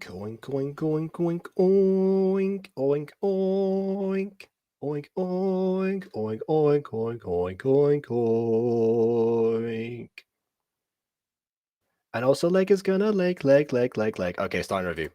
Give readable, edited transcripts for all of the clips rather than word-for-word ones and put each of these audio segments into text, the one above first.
oink, oink, oink, oink, oink, oink, oink, oink, oink, oink, oink, oink, oink, oink, oink, oink. And also, leg is gonna leg. Okay, starting review.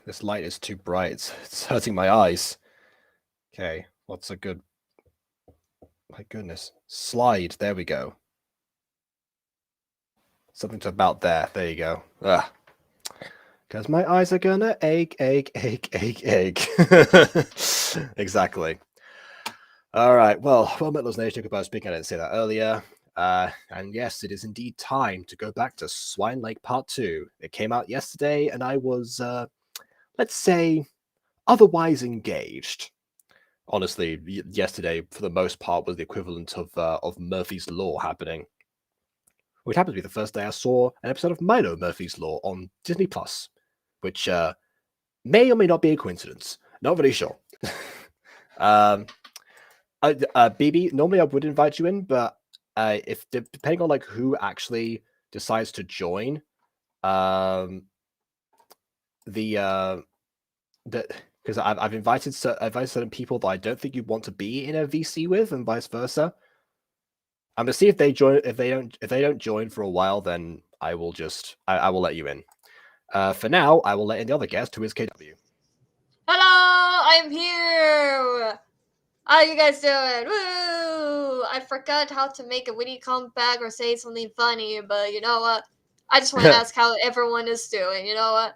This light is too bright. It's hurting my eyes. Okay, what's a good... My goodness. Slide. There we go. Something to about there. There you go. Ugh. Because my eyes are gonna ache. Exactly. All right. Well, Metless Nation, goodbye speaking. I didn't say that earlier. And yes, it is indeed time to go back to Swine Lake Part 2. It came out yesterday, and I was, let's say, otherwise engaged. Honestly, yesterday, for the most part, was the equivalent of Murphy's Law happening. Which happened to be the first day I saw an episode of Milo Murphy's Law on Disney+, which may or may not be a coincidence. Not really sure. BB, normally I would invite you in, but if depending on like who actually decides to join, because I've invited certain people that I don't think you want to be in a VC with, and vice versa. I'm gonna see if they join. If they don't join for a while, then I will just I will let you in. For now, I will let in the other guest, who is KW. Hello, I'm here. How you guys doing? Woo! I forgot how to make a witty comeback or say something funny, but you know what? I just want to ask how everyone is doing. You know what?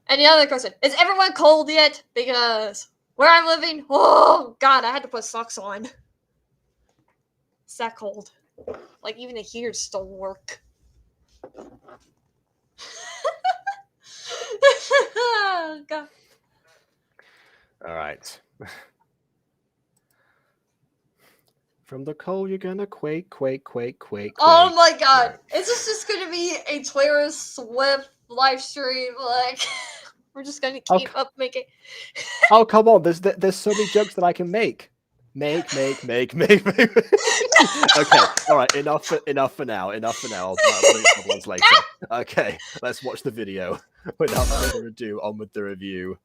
And the other question, is everyone cold yet? Because where I'm living, oh god, I had to put socks on. It's that cold. Like even the heaters don't work. God. All right. From the cold, you're gonna quake. Oh my god. Is this just gonna be a Taylor Swift live stream? Like, we're just gonna keep up making. Oh, come on. There's so many jokes that I can make. Make. Okay, all right. Enough for now. I'll put ones later. Okay, let's watch the video. Without further ado, on with the review.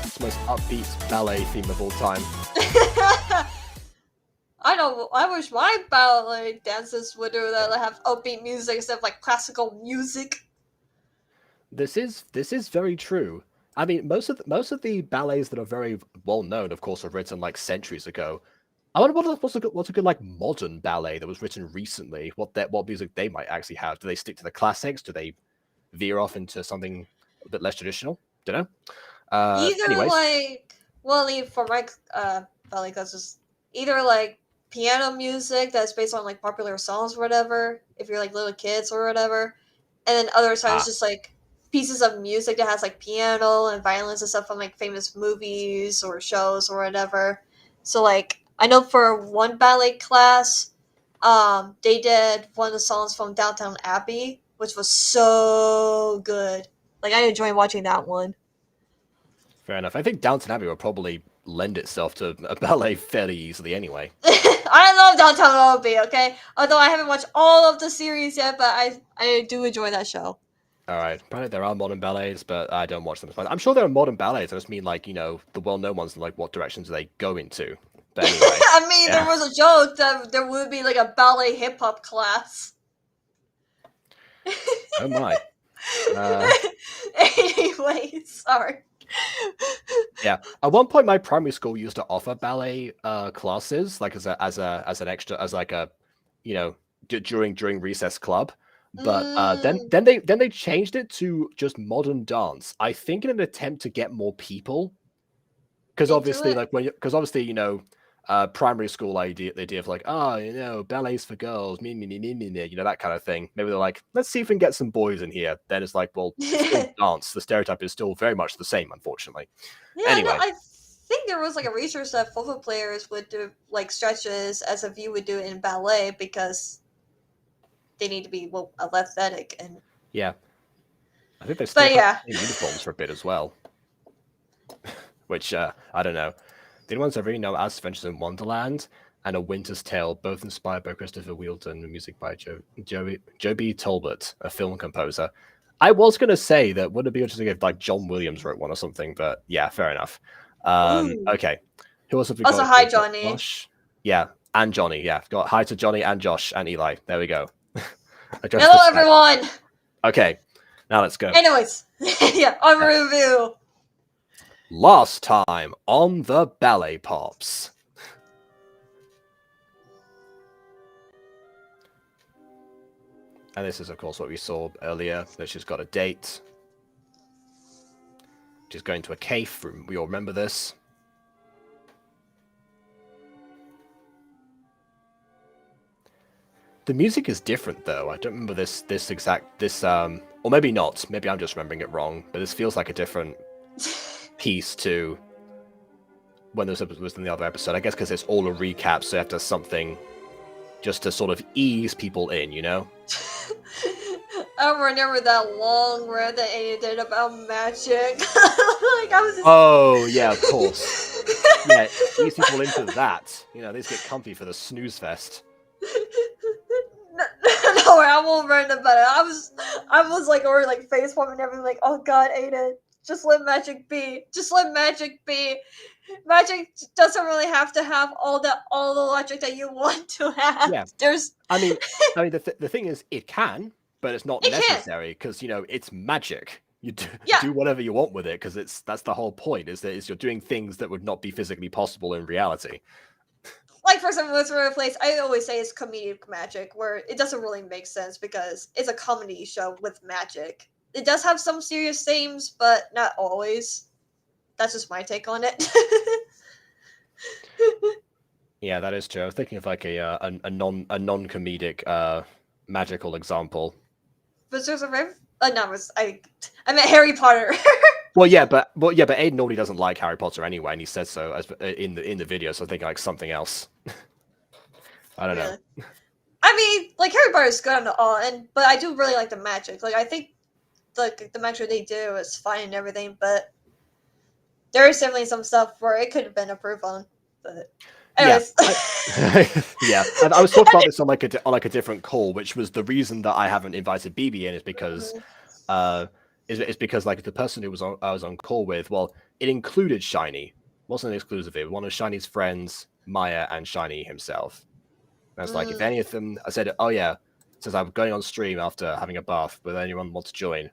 It's the most upbeat ballet theme of all time. I know. I wish my ballet dances would do that. Have upbeat music instead of like classical music. This is very true. I mean, most of the ballets that are very well known, of course, were written like centuries ago. I wonder what's a good like modern ballet that was written recently. What music they might actually have? Do they stick to the classics? Do they veer off into something a bit less traditional? Don't know. Anyways. Like, well, for my ballet classes, either like piano music that's based on like popular songs or whatever, if you're like little kids or whatever, and then other times just like pieces of music that has like piano and violins and stuff from like famous movies or shows or whatever. So like I know for one ballet class, they did one of the songs from Downtown Abbey, which was so good. Like I enjoyed watching that one. Fair enough. I think Downton Abbey will probably lend itself to a ballet fairly easily anyway. I love Downtown Abbey, okay? Although I haven't watched all of the series yet, but I do enjoy that show. Alright, apparently there are modern ballets, but I don't watch them. I'm sure there are modern ballets, I just mean like, the well-known ones and like what directions they go into. But anyway. I mean, there was a joke that there would be like a ballet hip-hop class. Oh my. Anyway, sorry. Yeah, at one point my primary school used to offer ballet classes, like as an extra, as like a, during recess club. But then they changed it to just modern dance. I think in an attempt to get more people. Because into obviously, it. primary school idea, the idea of like, ballet's for girls, me, that kind of thing. Maybe they're like, let's see if we can get some boys in here. Then it's like, well, it's still dance. The stereotype is still very much the same, unfortunately. Yeah, no, Anyway, I think there was like a research that football players would do like stretches as if you would do it in ballet because they need to be athletic and. yeah, I think they still But have yeah, the same uniforms for a bit as well. Which I don't know. The only ones I really know as Adventures in Wonderland and A Winter's Tale, both inspired by Christopher Wheelton and music by Joby Talbot, a film composer. I was going to say that would it be interesting if like John Williams wrote one or something, but yeah, fair enough. ooh. Okay. Who else have we Also, got? hi We've got Johnny. Josh. Yeah, and Johnny. Yeah, got hi to Johnny and Josh and Eli. There we go. Hello, everyone. Okay, now let's go. Anyways, yeah, on review. Last time on the Ballet Pops. And this is, of course, what we saw earlier, that she's got a date. She's going to a cave. We all remember this. The music is different, though. I don't remember this or maybe not. Maybe I'm just remembering it wrong. But this feels like a different piece to when this was in the other episode. I guess because it's all a recap, so you have to have something just to sort of ease people in, you know? I remember that long rant that Anya did about magic. Oh, yeah, of course. Yeah, ease people into that. You know, they just get comfy for the snooze fest. No, I won't rant about it. I was like already like face palming and everything, like, oh god, Ada, just let magic be. Just let magic be. Magic doesn't really have to have all the logic that you want to have. Yeah. There's. I mean, the thing is, it can, but it's not necessary because it's magic. You do whatever you want with it because that's the whole point. Is you're doing things that would not be physically possible in reality. Like, for example, with Royal Place, I always say it's comedic magic, where it doesn't really make sense because it's a comedy show with magic. It does have some serious themes, but not always. That's just my take on it. Yeah, that is true. I was thinking of like a non-comedic magical example. But there's I meant Harry Potter. Well, but Aiden normally doesn't like Harry Potter anyway, and he says so in the video. So I think like something else. I don't know. I mean, like Harry Potter is good on the all end, but I do really like the magic. Like I think the magic they do is fine and everything, but there is definitely some stuff where it could have been improved on. But anyways. Yeah, and I was talking about this on like a different call, which was the reason that I haven't invited BB in is because is because like the person who I was on call with, well, it included Shiny, wasn't exclusive. It was one of Shiny's friends, Maya, and Shiny himself. And I was like, if any of them, I said, oh yeah, says I'm going on stream after having a bath. Would anyone want to join?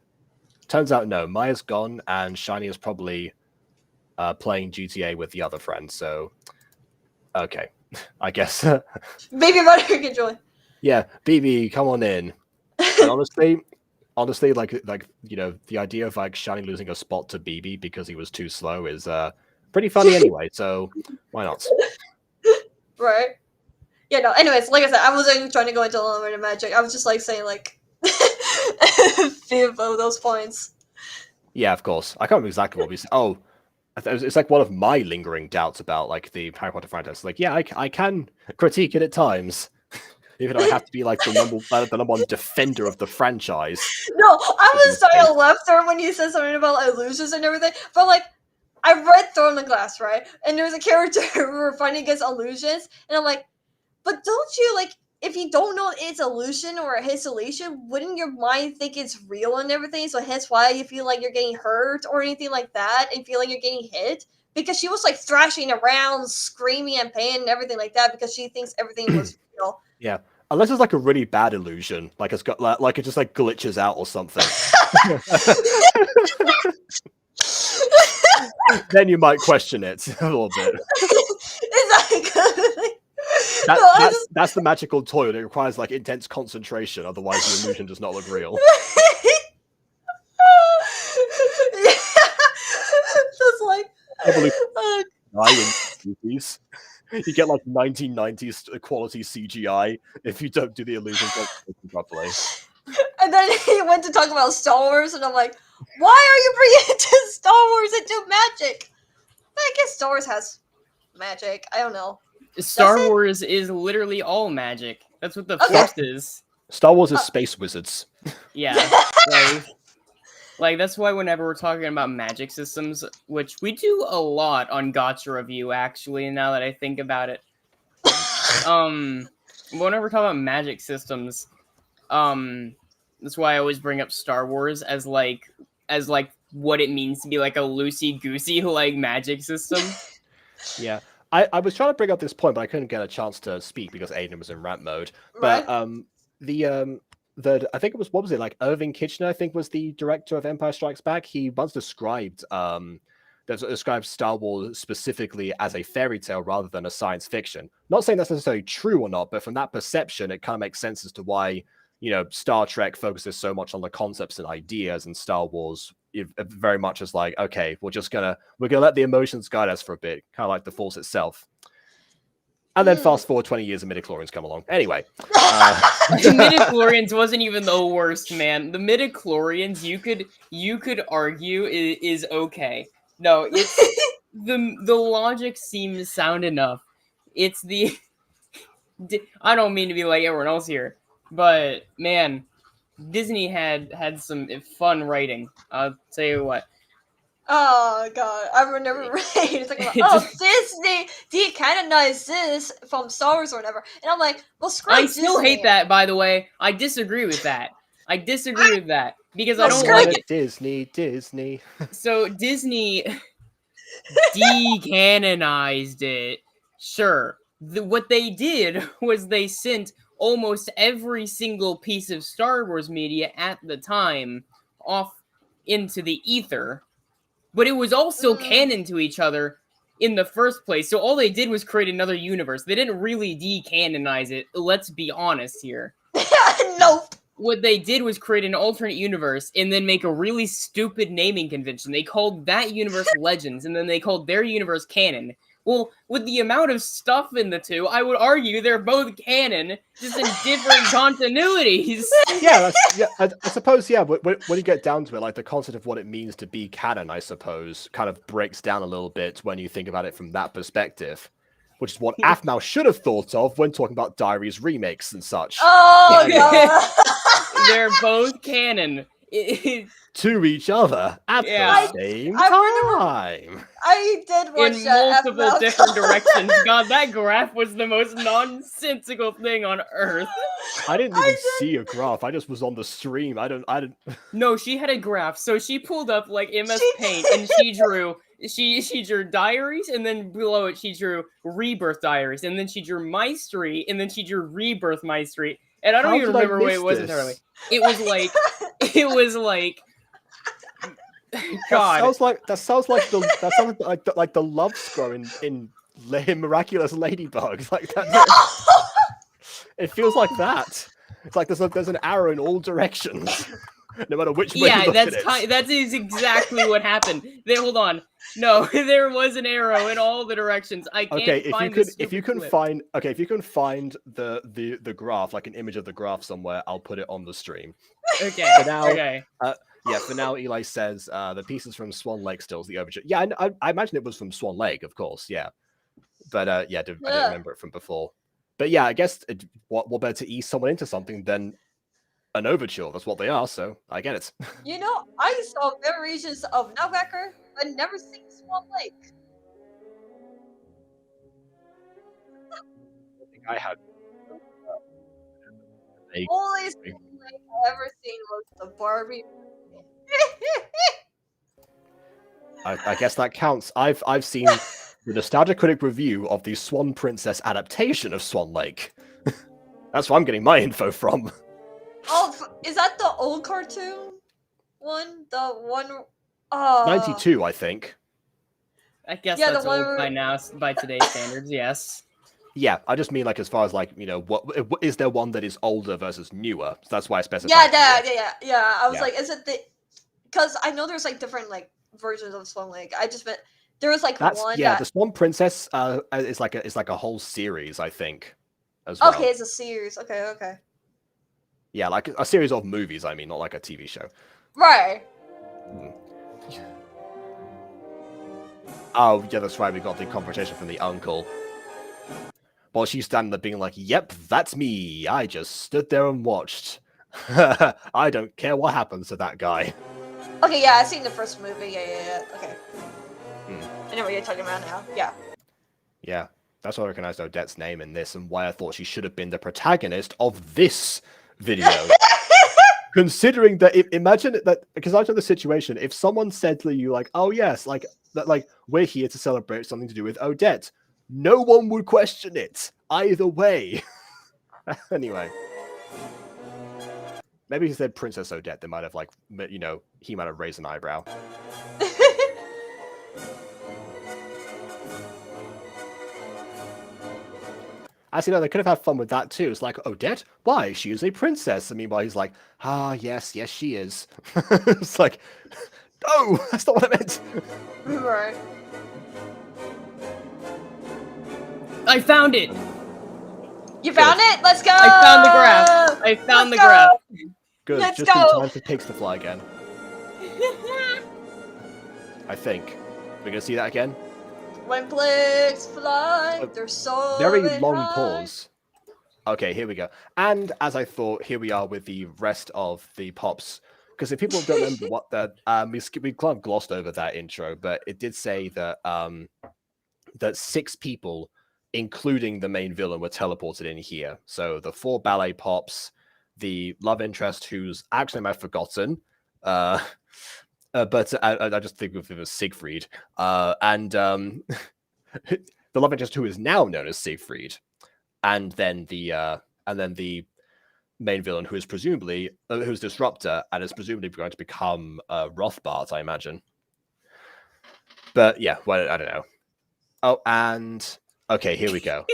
Turns out no, Maya's gone, and Shiny is probably playing GTA with the other friend. So, okay, I guess. Maybe Butter can join. Yeah, BB, come on in. And honestly, like the idea of like Shiny losing a spot to BB because he was too slow is pretty funny anyway. So why not? Right. Yeah. No. Anyways, like I said, I wasn't trying to go into unlimited magic. I was just like saying like a few of those points. Yeah, of course. I can't remember exactly what we said. Oh, it's like one of my lingering doubts about like the Harry Potter franchise. Like, yeah, I can critique it at times. Even though I have to be like the number one defender of the franchise. No, I was sorry I left there when you said something about illusions and everything. But like, I read Throne of Glass, right? And there was a character who were fighting against illusions, and I'm like, but don't you like if you don't know it's illusion or a hallucination, wouldn't your mind think it's real and everything? So hence why you feel like you're getting hurt or anything like that, and feel like you're getting hit. Because she was like thrashing around, screaming and pain and everything like that because she thinks everything was real. Yeah, unless it's like a really bad illusion, like it's got like it just like glitches out or something. Then you might question it a little bit. Exactly. That's the magical toilet. It requires like intense concentration, otherwise the illusion does not look real. Yeah. Just like CGI in movies. You get like 1990s quality CGI if you don't do the illusion properly. And then he went to talk about Star Wars, and I'm like, why are you bringing it to Star Wars into magic? I guess Star Wars has magic. I don't know. Star Wars is literally all magic. That's what the Force is. Star Wars is space wizards. Yeah. Like, that's why whenever we're talking about magic systems, which we do a lot on Gacha Review, actually, now that I think about it. Whenever we're talking about magic systems, that's why I always bring up Star Wars as what it means to be like a loosey-goosey like magic system. Yeah. I was trying to bring up this point, but I couldn't get a chance to speak because Aiden was in rant mode. But I think it was, what was it, like Irving Kitchener, I think was the director of Empire Strikes Back. He once described Star Wars specifically as a fairy tale rather than a science fiction. Not saying that's necessarily true or not, but from that perception, it kind of makes sense as to why, Star Trek focuses so much on the concepts and ideas, and Star Wars very much is like, okay, we're gonna let the emotions guide us for a bit, kind of like the Force itself. And then fast forward 20 years and midichlorians come along. Anyway. The midichlorians wasn't even the worst, man. The midichlorians, you could argue is okay. No, it's the logic seems sound enough. It's the I don't mean to be like everyone else here, but man, Disney had some fun writing. I'll tell you what. Oh god, I remember reading Disney decanonized this from Star Wars or whatever, and I'm like, well, screw Disney. I still hate that, by the way. I disagree with that. Because I don't like it. Disney. So Disney decanonized it. Sure. What they did was they sent almost every single piece of Star Wars media at the time off into the ether. But it was also canon to each other in the first place. So all they did was create another universe. They didn't really decanonize it. Let's be honest here. Nope. What they did was create an alternate universe and then make a really stupid naming convention. They called that universe Legends, and then they called their universe canon. Well, with the amount of stuff in the two, I would argue they're both canon, just in different continuities. Yeah, I suppose, yeah, when you get down to it, like, the concept of what it means to be canon, I suppose, kind of breaks down a little bit when you think about it from that perspective, which is what Aphmau should have thought of when talking about Diaries remakes and such. Oh, God. They're both canon. To each other at the same time. I did watch in multiple different directions. God, that graph was the most nonsensical thing on earth. I didn't even see a graph. I just was on the stream. I didn't. No, she had a graph. So she pulled up like MS Paint and she drew. She drew diaries, and then below it she drew rebirth diaries, and then she drew my street, and then she drew rebirth my street. And I don't even remember what it was entirely. It was like. God. That sounds like the love scroll in Miraculous Ladybug. Like that. It feels like that. It's like there's an arrow in all directions, no matter which way you look at it. That is exactly what happened. Hold on. No, there was an arrow in all the directions. I can't find if you can find the graph, like an image of the graph somewhere, I'll put it on the stream. Okay. For now, Eli says the pieces from Swan Lake still is the overture. Yeah, I imagine it was from Swan Lake, of course, yeah. But I didn't remember it from before. But yeah, I guess what better to ease someone into something than an overture? That's what they are, so I get it. I saw variations of Nutcracker, but never seen Swan Lake. I think I had. Only Swan Lake I ever seen was the Barbie. I guess that counts. I've seen the Nostalgia Critic review of the Swan Princess adaptation of Swan Lake. That's where I'm getting my info from. Oh, is that the old cartoon one? The one... 92, I think. I guess that's old by now, by today's standards, yes. Yeah, I just mean, like, as far as, like, what is there one that is older versus newer? So that's why I specified. Yeah. I was like, is it the... Because I know there's, like, different, like, versions of Swim Lake. I just meant... There was like That's one yeah. that. The Swan Princess is like a whole series, I think, as well. Okay, it's a series. Okay. Yeah, like a series of movies. I mean, not like a TV show. Right. Oh yeah, that's right. We got the confrontation from the uncle. Well, she's standing there being like, "Yep, that's me. I just stood there and watched. I don't care what happens to that guy." Okay, yeah, I've seen the first movie. Yeah. Okay. Hmm. I know what you're talking about now. Yeah. Yeah, that's why I recognized Odette's name in this, and why I thought she should have been the protagonist of this video. Considering that, imagine that, because I know the situation. If someone said to you like, "Oh yes, like that, like we're here to celebrate something to do with Odette," no one would question it either way. Anyway, maybe if he said Princess Odette, they might have like, he might have raised an eyebrow. Actually, no, they could have had fun with that too. It's like, Odette? Why? She is a princess. And meanwhile, he's like, yes, she is. It's like, no, that's not what I meant. Right. I found it. You found it? Let's go! I found the graph. I found the graph. Good, Let's just go. in time for pigs to fly again. I think. We're gonna see that again? When pigs fly, they're so Very long pause. Okay, here we go. And as I thought, here we are with the rest of the pops. Because if people don't remember what the we kind of glossed over that intro, but it did say that that 6 people, including the main villain, were teleported in here. So the 4 ballet pops, the love interest whose actually I've forgotten, but I just think of him as Siegfried, and the love interest who is now known as Siegfried, and then the main villain who is presumably who's Disruptor and is presumably going to become Rothbart, I imagine. But yeah, well, I don't know. Oh, and okay, here we go.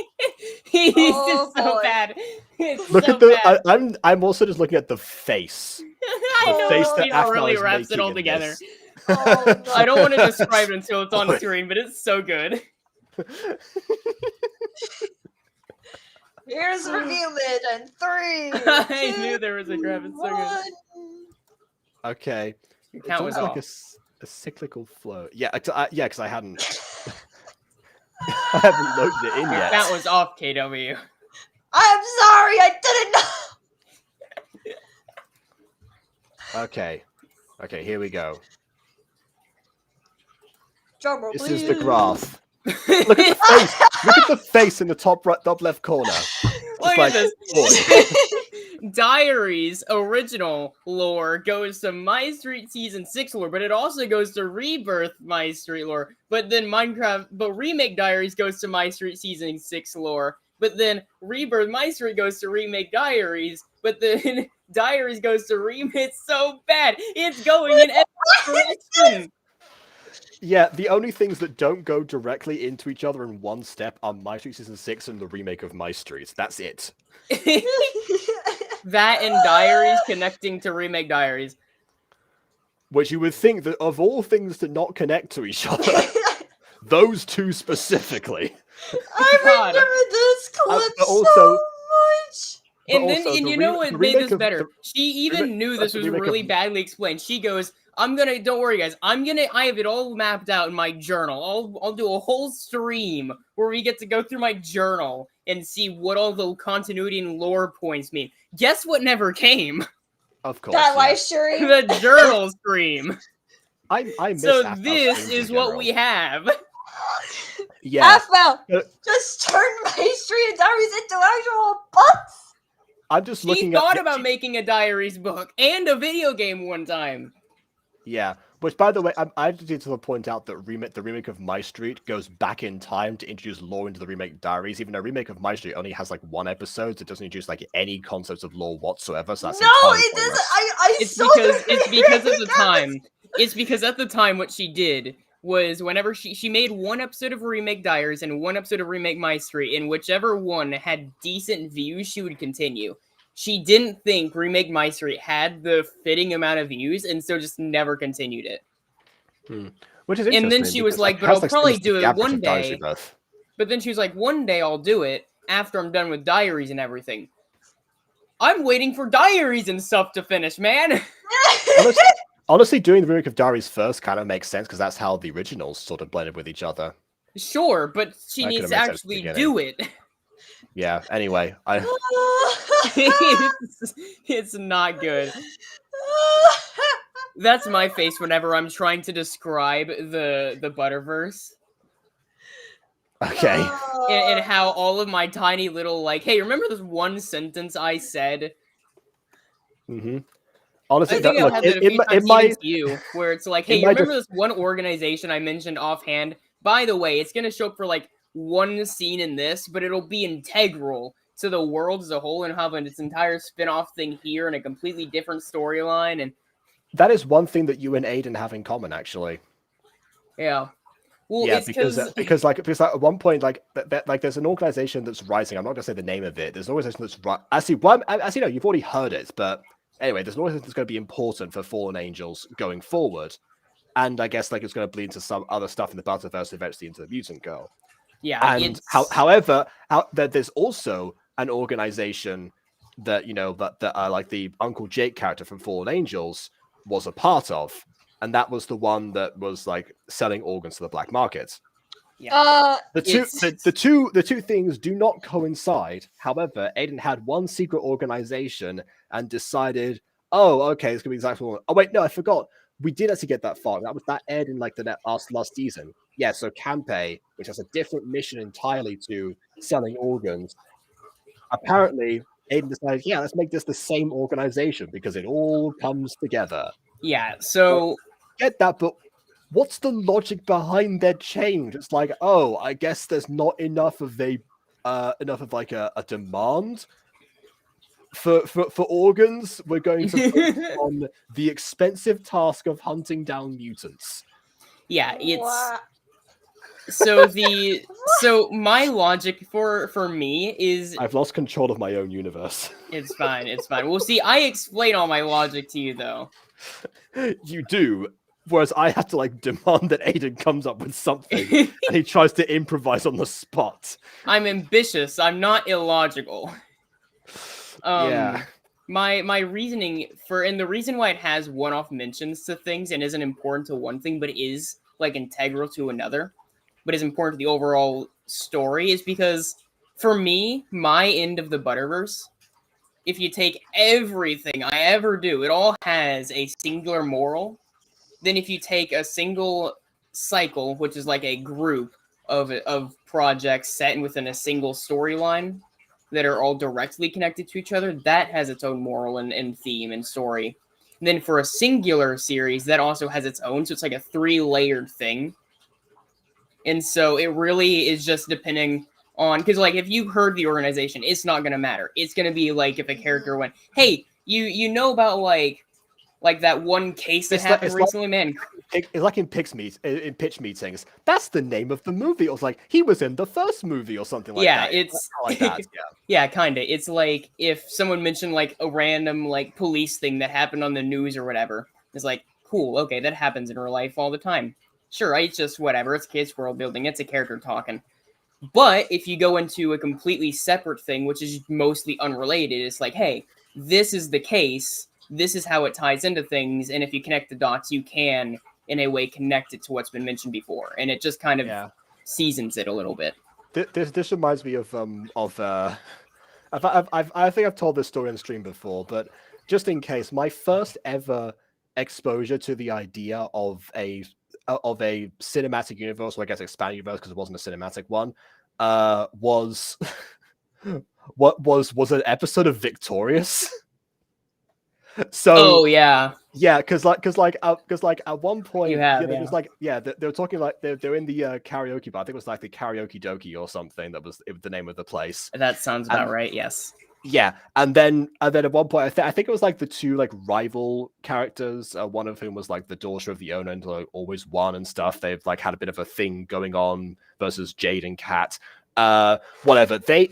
He's Oh, just so boy. bad. It's Look so at the. bad. I'm also just looking at the face. I The know face it that Aphmau really is wraps it making all in together. this. Oh, no. I don't want to describe it until it's on Boy. screen, but it's so good. Here's reveal it in 3. I 2, knew there was a graph. It's so good. 1. Okay. Your It's count was almost like off. a cyclical flow. Yeah, because I hadn't. I haven't loaded it in Your yet. count was off, KW. I'm sorry, I didn't know. Okay. Okay, here we go. Drumroll, This please. is the graph. Look at the face. Look at the face in the top right, top left corner. Look like, at boy. this. Diaries original lore goes to My Street Season 6 lore, but it also goes to Rebirth My Street lore. But then Remake Diaries goes to My Street Season 6 lore. But then Rebirth My Street goes to Remake Diaries. But then Diaries goes to Remake. It's so bad. It's going in every direction. Yeah, the only things that don't go directly into each other in one step are My Street Season 6 and the remake of My Street. That's it. That and Diaries connecting to Remake Diaries. Which you would think that of all things to not connect to each other, those two specifically. I God. remember this clip but also- so much. And then, also, and the you know re- what the made remake this of- better? the- She even knew this the was remake really of- badly explained. She goes, don't worry guys, I have it all mapped out in my journal. I'll do a whole stream where we get to go through my journal and see what all the continuity and lore points mean. Guess what never came? Of course. That yeah. live stream. The journal stream. I miss So Aphmau this streams in is what general. we have. Yeah. Aphmau, Uh, just turn My Street and Diaries into actual books. I'm just She looking thought at. about making a diaries book and a video game one time. Yeah, which by the way, I just need to point out that the remake of My Street goes back in time to introduce lore into the remake Diaries. Even though remake of My Street only has like 1 episode, so it doesn't introduce like any concepts of lore whatsoever. So that's No, entirely it pointless. doesn't. It's saw because the it's because of the remake time. It's because at the time what she did was whenever she made 1 episode of Remake Diaries and 1 episode of Remake My Street, and whichever one had decent views, she would continue. She didn't think Remake My Street had the fitting amount of views, and so just never continued it. Which is And interesting. then she was because, like, but has, I'll probably finished do the it Gacha one Diaries day. Rebirth. But then she was like, one day I'll do it after I'm done with Diaries and everything. I'm waiting for Diaries and stuff to finish, man. Honestly, doing the remake of Diaries first kind of makes sense because that's how the originals sort of blended with each other. Sure, but she That needs could've to made sense at the actually beginning. do it. Yeah. Anyway, It's not good. That's my face whenever I'm trying to describe the Butterverse. okay. And how all of my tiny little, like, hey, remember this one sentence I said? Mm-hmm. Honestly, I think I've had that a few times even to you, where it's like, hey, you remember this one organization I mentioned offhand? By the way, it's going to show up for, like, one scene in this, but it'll be integral to the world as a whole and have its entire spin-off thing here and a completely different storyline. And that is one thing that you and Aiden have in common, actually. yeah. Well, Yeah, it's because at one point, like there's an organization that's rising. I'm not gonna say the name of it. There's an organization that's actually no, you've already heard it, but anyway, there's an organization that's going to be important for fallen angels going forward, and I guess like it's going to bleed into some other stuff in the Butterverse, eventually into the Mutant Girl. Yeah, and however, there's also an organization that that like the Uncle Jake character from Fallen Angels was a part of. And that was the one that was like selling organs to the black market. Yeah. The two things do not coincide. However, Aiden had one secret organization and decided, oh, okay, it's gonna be exactly one. Oh wait, no, I forgot. We did actually get that far. That aired in like the last season. Yeah, so Campe, which has a different mission entirely to selling organs. Apparently, Aiden decided, yeah, let's make this the same organization because it all comes together. Yeah, so get that, but what's the logic behind their change? It's like, oh, I guess there's not enough of a demand for organs. We're going to focus on the expensive task of hunting down mutants. Yeah, it's so my logic for me is I've lost control of my own universe. It's fine. Well, see, I explain all my logic to you though. You do. Whereas I have to like demand that Aiden comes up with something and he tries to improvise on the spot. I'm ambitious. I'm not illogical. Yeah. My reasoning and the reason why it has one-off mentions to things and isn't important to one thing, but is like integral to another, but is important to the overall story is because for me, my end of the Butterverse, if you take everything I ever do, it all has a singular moral. Then if you take a single cycle, which is like a group of projects set within a single storyline that are all directly connected to each other, that has its own moral and theme and story. And then for a singular series, that also has its own, so it's like a 3-layered thing. And so it really is just depending on, because like if you heard the organization, it's not going to matter. It's going to be like if a character went, hey, you know about like that one case that happened recently, man. It's like in pitch meetings. That's the name of the movie. It was like he was in the first movie or something like that. It's like that. Yeah, kind of. It's like if someone mentioned like a random like police thing that happened on the news or whatever. It's like, cool, okay, that happens in real life all the time. Sure, it's just whatever. It's kids world building. It's a character talking. But if you go into a completely separate thing, which is mostly unrelated, it's like, hey, this is the case. This is how it ties into things, and if you connect the dots, you can, in a way, connect it to what's been mentioned before, and it just kind of seasons it a little bit. This reminds me of I think I've told this story on the stream before, but just in case, my first ever exposure to the idea of a cinematic universe, or I guess expanded universe, because it wasn't a cinematic one, was was an episode of Victorious. So because at one point they were talking like they're in the karaoke bar. I think it was like the Karaoke Doki or something. That was the name of the place. That sounds about right. Yes. Yeah, and then at one point I think it was like the two like rival characters. One of whom was like the daughter of the owner and like always won and stuff. They've like had a bit of a thing going on versus Jade and Kat. Whatever. They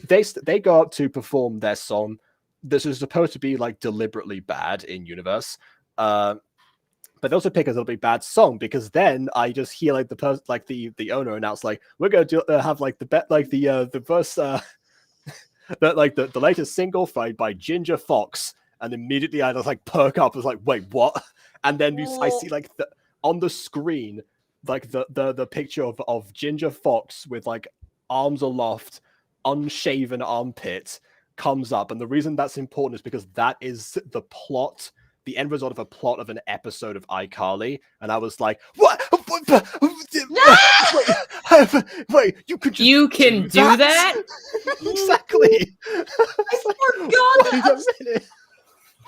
go up to perform their song. This is supposed to be like deliberately bad in universe, but But they also pick a little bit bad song because then I just hear like the person, like the owner announce like we're going to have like the first the latest single by Ginger Fox, and immediately I just like perk up. I was like, wait, what? And then I see like on the screen like the picture of Ginger Fox with like arms aloft, unshaven armpit comes up, and the reason that's important is because that is the plot. The end result of a plot of an episode of iCarly, and I was like, "What? Wait, you could just You can do that? Exactly. I forgot that.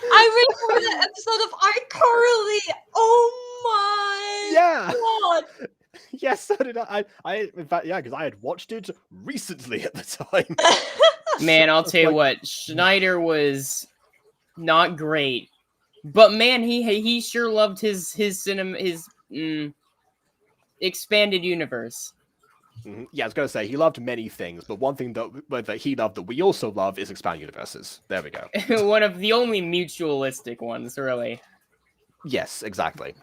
I really remember that episode of iCarly. Oh my god! Yes, so did I. I in fact, yeah, because I had watched it recently at the time. Man, I'll tell you what, Schneider was not great, but man, he sure loved his cinema, his expanded universe. Yeah, I was going to say he loved many things, but one thing that he loved that we also love is expanded universes. There we go. One of the only mutualistic ones, really. Yes, exactly.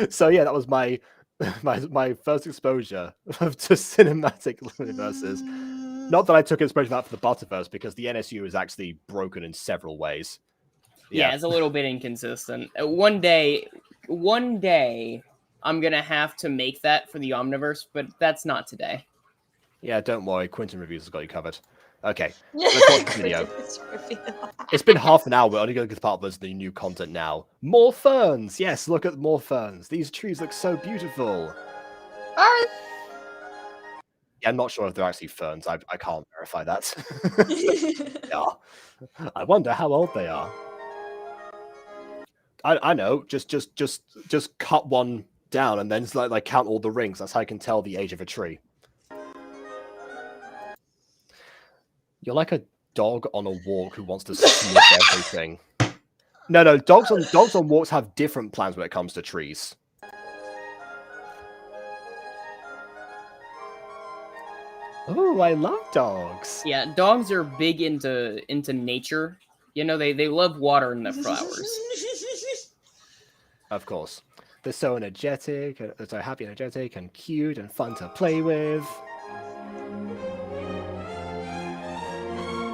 So yeah, that was my first exposure to cinematic universes. Not that I took inspiration from that for the Butterverse, because the NSU is actually broken in several ways. Yeah, it's a little bit inconsistent. One day, I'm gonna have to make that for the Omniverse, but that's not today. Yeah, don't worry. Quentin Reviews has got you covered. Okay, let's watch the video. It's been half an hour. We're only going to get part of the new content now. More ferns. Yes, look at more ferns. These trees look so beautiful. Yeah, I'm not sure if they're actually ferns. I can't verify that. Yeah. I wonder how old they are. I know. Just cut one down and then like count all the rings. That's how I can tell the age of a tree. You're like a dog on a walk who wants to sniff everything. No. Dogs on walks have different plans when it comes to trees. Oh, I love dogs. Yeah, dogs are big into nature. You know, they love water and the flowers. Of course. They're so energetic, so happy, energetic, and cute, and fun to play with.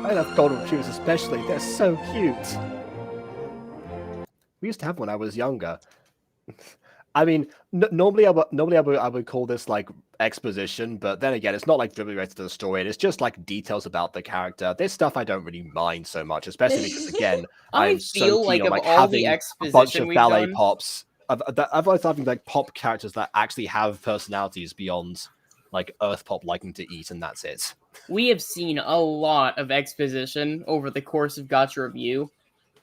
I love golden retrievers especially. They're so cute. We used to have one when I was younger. I mean, normally I would call this like exposition, but then again, it's not like really related to the story. It's just like details about the character. This stuff I don't really mind so much, especially because again, I'm feel so keen on of like all having the a bunch of exposition ballet done, pops. I've always having like pop characters that actually have personalities beyond like Earth pop liking to eat, and that's it. we have seen a lot of exposition over the course of Gacha Review,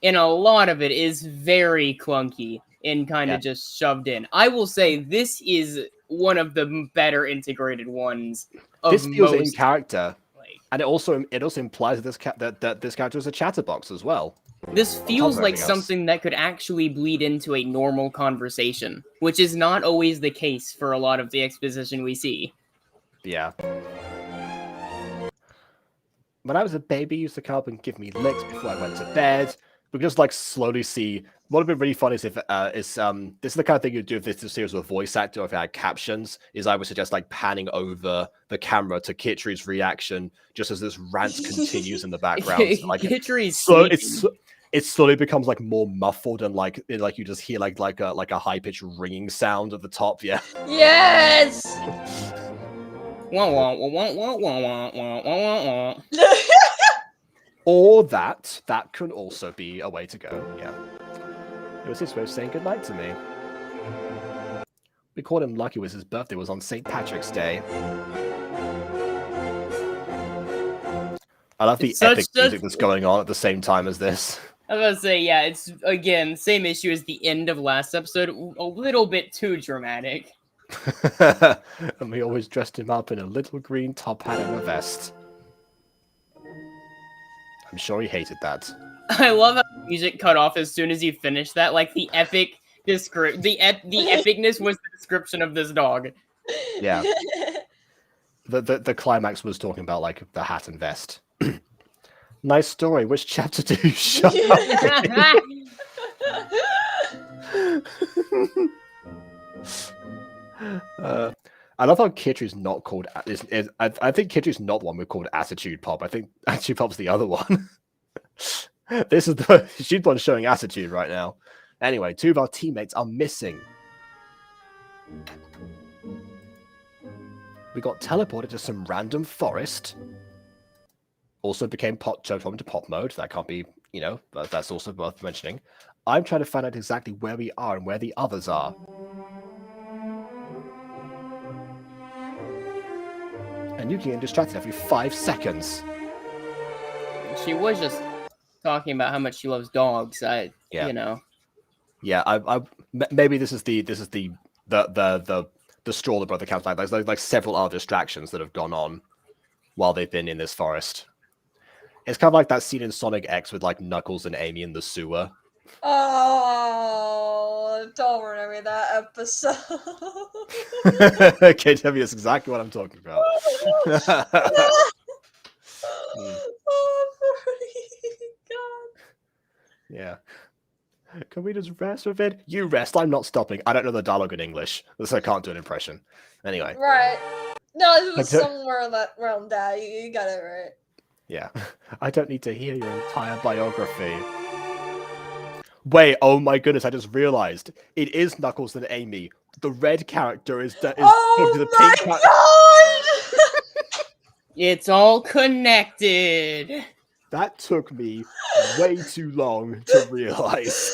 and a lot of it is very clunky and kind of just shoved in. I will say this is one of the better integrated ones. This feels in character, and it also implies that this character is a chatterbox as well. This feels like something that could actually bleed into a normal conversation, which is not always the case for a lot of the exposition we see. Yeah. When I was a baby, he used to come up and give me licks before I went to bed. We could just like slowly see. What would be really fun is if this is the kind of thing you'd do if this series was a voice actor or if it had captions. Is I would suggest like panning over the camera to Kitri's reaction just as this rant continues in the background. So, like it slowly becomes like more muffled and like you just hear like a high pitched ringing sound at the top. Yeah. Yes. Or that could also be a way to go. Yeah. It was his way of saying goodnight to me. We called him lucky because his birthday was on St. Patrick's Day. I love the epic music that's going on at the same time as this. I was about to say, yeah, it's, again, same issue as the end of last episode. A little bit too dramatic. And we always dressed him up in a little green top hat and a vest. I'm sure he hated that. I love how the music cut off as soon as he finished that. Like, the epic the epicness was the description of this dog. Yeah. The climax was talking about, like, the hat and vest. Nice story. Which chapter do you show? I love how Kitru's not called. I think Kitru's not the one we called Attitude Pop. I think Attitude Pop's the other one. This is she's the one showing attitude right now. Anyway, 2 of our teammates are missing. We got teleported to some random forest. Also became transformed into pop mode. That can't be, that's also worth mentioning. I'm trying to find out exactly where we are and where the others are. And you can get distracted every 5 seconds. She was just talking about how much she loves dogs. Yeah, maybe this is the straw that broke the camp's back. There's like several other distractions that have gone on while they've been in this forest. It's kind of like that scene in Sonic X with like Knuckles and Amy in the sewer. Oh, don't remember that episode. Okay, Debbie, that's exactly what I'm talking about. Oh God. Yeah. Can we just rest with it? You rest. I'm not stopping. I don't know the dialogue in English, so I can't do an impression. Anyway. Right. No, it was somewhere around that. You got it right. Yeah. I don't need to hear your entire biography. Wait, oh my goodness, I just realized. It is Knuckles and Amy. The red character is the pink God! It's all connected. That took me way too long to realize.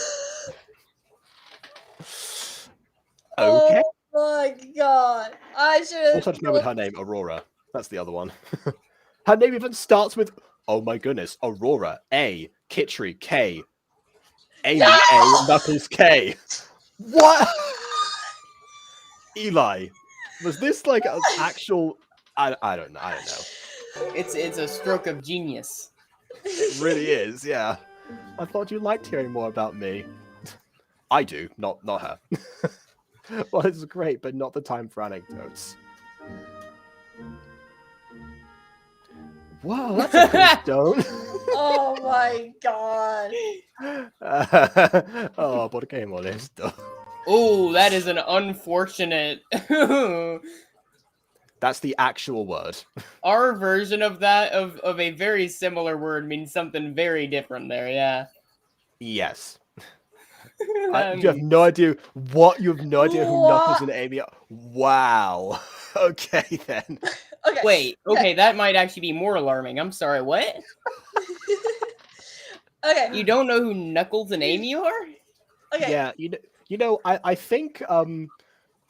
Okay. Oh my God. I should have... Also, just remembered her name, Aurora. That's the other one. Her name even starts with, oh my goodness, Aurora, A, Kitri, K, Amy, No! A, Knuckles, K. What? Eli, was this like an actual... I don't know. It's a stroke of genius. It really is, yeah. I thought you liked hearing more about me. I do, not her. Well, it's great, but not the time for anecdotes. Whoa, that's a cool stone. Oh my God. Oh, porque molesto. Oh, that is an unfortunate... That's the actual word. Our version of that, of a very similar word, means something very different there, yeah. Yes. You have no idea what? You have no idea who Knuckles and Amy are? Wow. Okay, then. Okay. Wait, okay, that might actually be more alarming. I'm sorry, what? Okay. You don't know who Knuckles and Amy are? Okay. Yeah, I think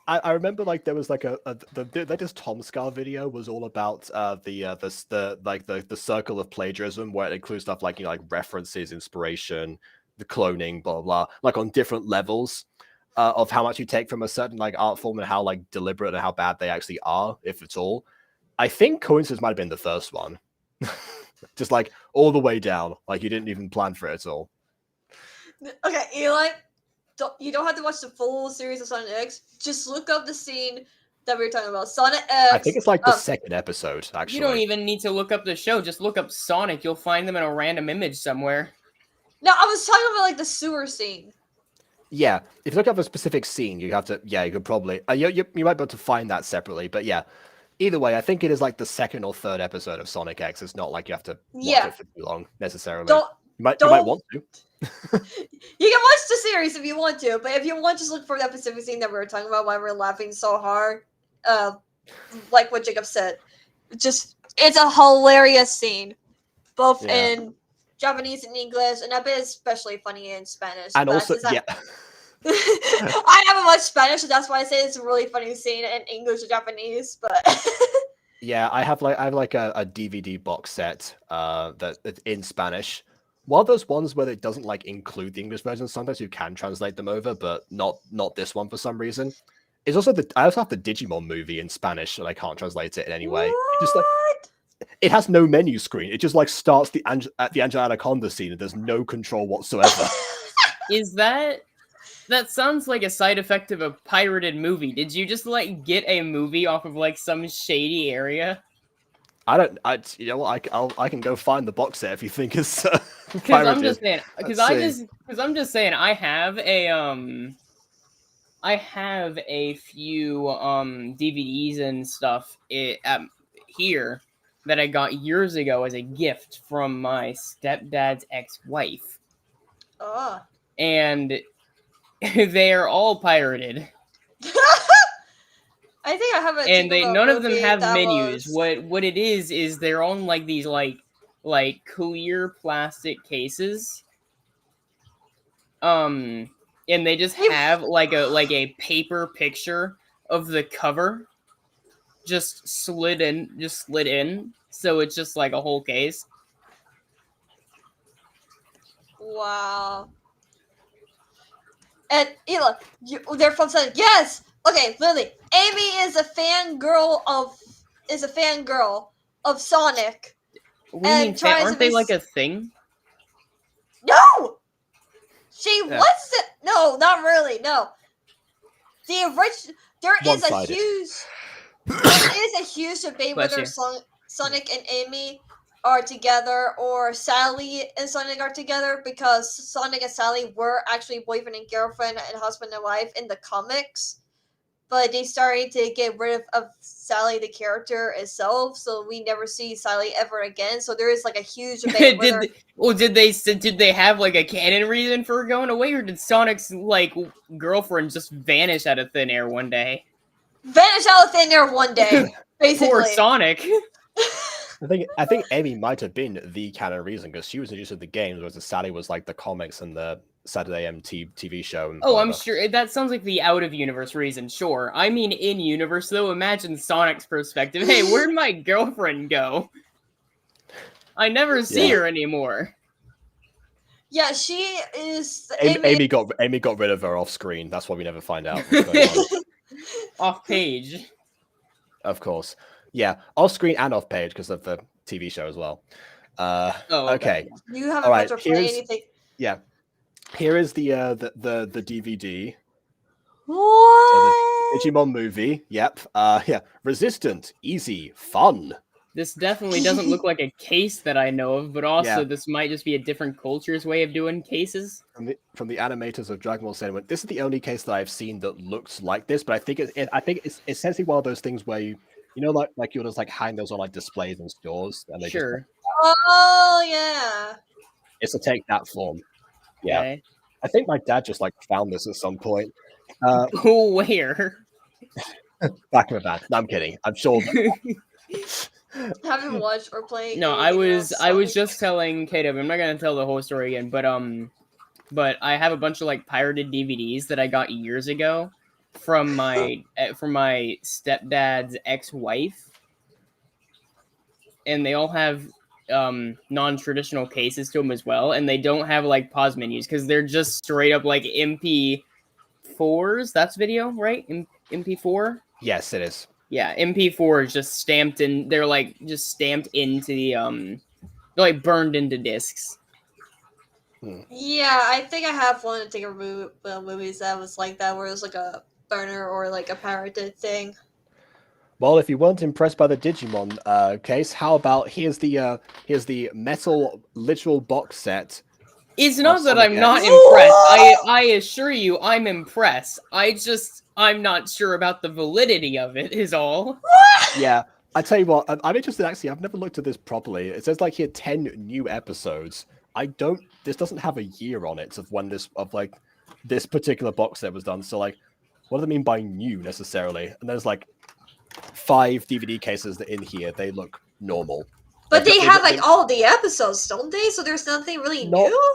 I remember like there was like the latest Tom Scar video was all about the circle of plagiarism, where it includes stuff like like references, inspiration, the cloning, blah blah, like on different levels of how much you take from a certain like art form and how like deliberate and how bad they actually are, if at all. I think coincidence might have been the first one, just like all the way down, like you didn't even plan for it at all. Okay, Eli. You don't have to watch the full series of Sonic X. Just look up the scene that we were talking about. Sonic X. I think it's like the second episode, actually. You don't even need to look up the show. Just look up Sonic. You'll find them in a random image somewhere. No, I was talking about like the sewer scene. Yeah, if you look up a specific scene, you have to. Yeah, you could probably. You might be able to find that separately, but yeah. Either way, I think it is like the second or third episode of Sonic X. It's not like you have to watch it for too long necessarily. You might want to. You can watch the series if you want to, but if you want, just look for that specific scene that we were talking about, why we're laughing so hard. Like what Jacob said, it's a hilarious scene, both in Japanese and English, and a bit especially funny in Spanish. And also, I haven't watched Spanish, so that's why I say it's a really funny scene in English or Japanese. But yeah, I have a DVD box set that's in Spanish. One of those ones where it doesn't like include the English version. Sometimes you can translate them over, but not this one for some reason. It's also I also have the Digimon movie in Spanish, and I can't translate it in any way. It has no menu screen. It just like starts at the Angel Anaconda scene, and there's no control whatsoever. Is that sounds like a side effect of a pirated movie? Did you just like get a movie off of like some shady area? I can go find the box set if you think it's because I'm just saying I have I have a few DVDs and stuff here that I got years ago as a gift from my stepdad's ex-wife, Oh. and they are all pirated. I think I have a And think of a none of them movie have that menus. was. What it is they're on like these like clear plastic cases. And they just have like a paper picture of the cover just slid in. So it's just like a whole case. Wow. And Ela, they're from saying yes. Okay, Lily. Amy is a fangirl of Sonic. What do you mean? And tries Aren't to they be like a thing? No! She Yeah. wants to. No, not really. No. The original. There is a One-sided. huge debate Bless whether you. Sonic and Amy are together or Sally and Sonic are together, because Sonic and Sally were actually boyfriend and girlfriend and husband and wife in the comics. But they started to get rid of Sally the character itself, so we never see Sally ever again. So there is like a huge debate whether did they have like a canon reason for going away, or did Sonic's like girlfriend just vanish out of thin air one day? vanish out of thin air one day, basically. Poor Sonic. I think Amy might have been the canon reason, because she was introduced to the games, whereas Sally was like the comics and the Saturday TV show. And Oh, I'm whatever. sure that sounds like the out of universe reason. Sure, I mean in universe though. Imagine Sonic's perspective. Hey, where'd my girlfriend go? I never see her anymore. Yeah, she is. Amy got rid of her off screen. That's why we never find out what's going on. Off page. Of course. Yeah, off screen and off page because of the TV show as well. Okay. You haven't All right, got to play anything. Yeah. Here is the DVD. What? Digimon movie. Yep. Yeah. Resistant. Easy. Fun. This definitely doesn't look like a case that I know of, but also this might just be a different culture's way of doing cases. From the animators of Dragon Ball Cinema, this is the only case that I've seen that looks like this. But I think it's essentially one of those things where you know like you'll just like hang those on like displays in stores, and they Sure. Oh yeah. It's to take that form. Yeah. Okay. I think my dad just like found this at some point. Where? Back in the van. No, I'm kidding. I'm sure. Haven't watched or played. No, I was just telling KW. I'm not gonna tell the whole story again, but I have a bunch of like pirated DVDs that I got years ago from my stepdad's ex-wife, and they all have non-traditional cases to them as well, and they don't have like pause menus because they're just straight up like MP4s. That's video, right? MP4. Yes, it is. Yeah, MP4 is just stamped in. They're like just stamped into the they're like burned into discs. Yeah, I think I have one of the movies that was like that, where it was like a burner or like a pirated thing. Well, if you weren't impressed by the Digimon case, how about here's the metal literal box set. It's not that I'm not X. impressed. I assure you, I'm impressed. I'm not sure about the validity of it. Is all. Yeah, I tell you what, I'm interested. Actually, I've never looked at this properly. It says like here 10 new episodes. This doesn't have a year on it of when this particular box set was done. So like, what do they mean by new necessarily? And there's like 5 DVD cases that in here. They look normal. But they have like all the episodes, don't they? So there's nothing really new.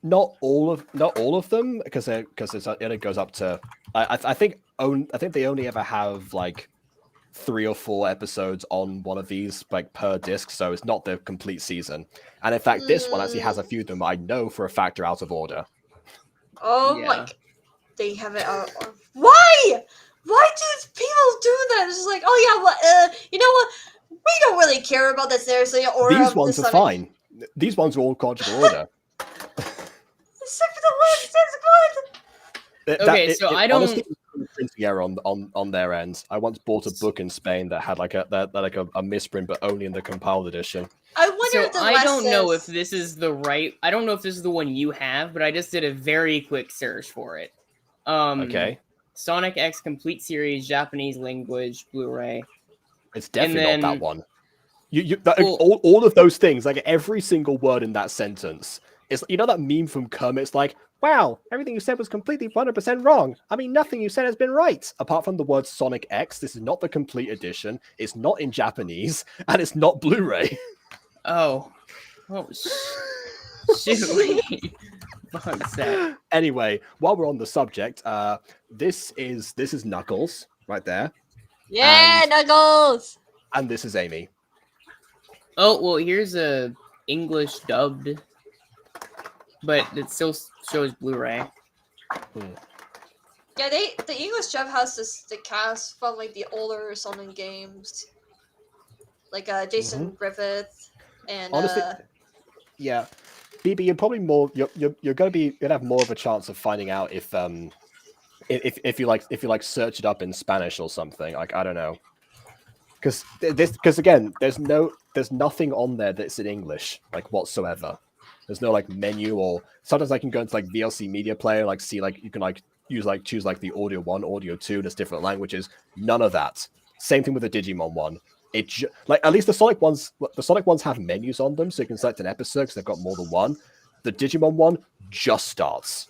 Not all of them, because it goes up to I think they only ever have like 3 or 4 episodes on one of these like per disc, so it's not the complete season. And in fact, this one actually has a few of them I know for a fact are out of order. Oh Yeah. my! They have it out. Why? Why do people do that? It's just like, oh yeah, well, you know what? We don't really care about the seriously order. These ones are fine. These ones are all chronological order. Except for the one that's good. Okay, so I don't. Honestly, printing error on their end. I once bought a book in Spain that had like a misprint, but only in the compiled edition. I wonder So if the I don't know if lessons- this is the right. I don't know if this is the one you have, but I just did a very quick search for it. Okay. Sonic X Complete Series Japanese language Blu-ray. It's definitely then- not that one. Well- All of those things, like every single word in that sentence, is that meme from Kermit's like, wow, everything you said was completely 100% wrong. I mean, nothing you said has been right. Apart from the word Sonic X, this is not the complete edition. It's not in Japanese, and it's not Blu-ray. Oh, shoot! Fuck's sake. Anyway, while we're on the subject, this is Knuckles right there, Yeah, Knuckles. and this is Amy. Oh well, here's a English dubbed, but it still shows Blu-ray. Yeah, the English dub has the cast from like the older Sonic games, like Jason Griffith and Honestly, yeah, BB, you're probably more you're gonna have more of a chance of finding out if you search it up in Spanish or something. Like, I don't know, because again, there's nothing on there that's in English like whatsoever. There's no like menu, or sometimes I can go into like VLC Media Player, like see like you can like choose like the audio 1, audio 2, there's different languages. None of that. Same thing with the Digimon one. Like at least the Sonic ones have menus on them, so you can select an episode because they've got more than one. The Digimon one just starts.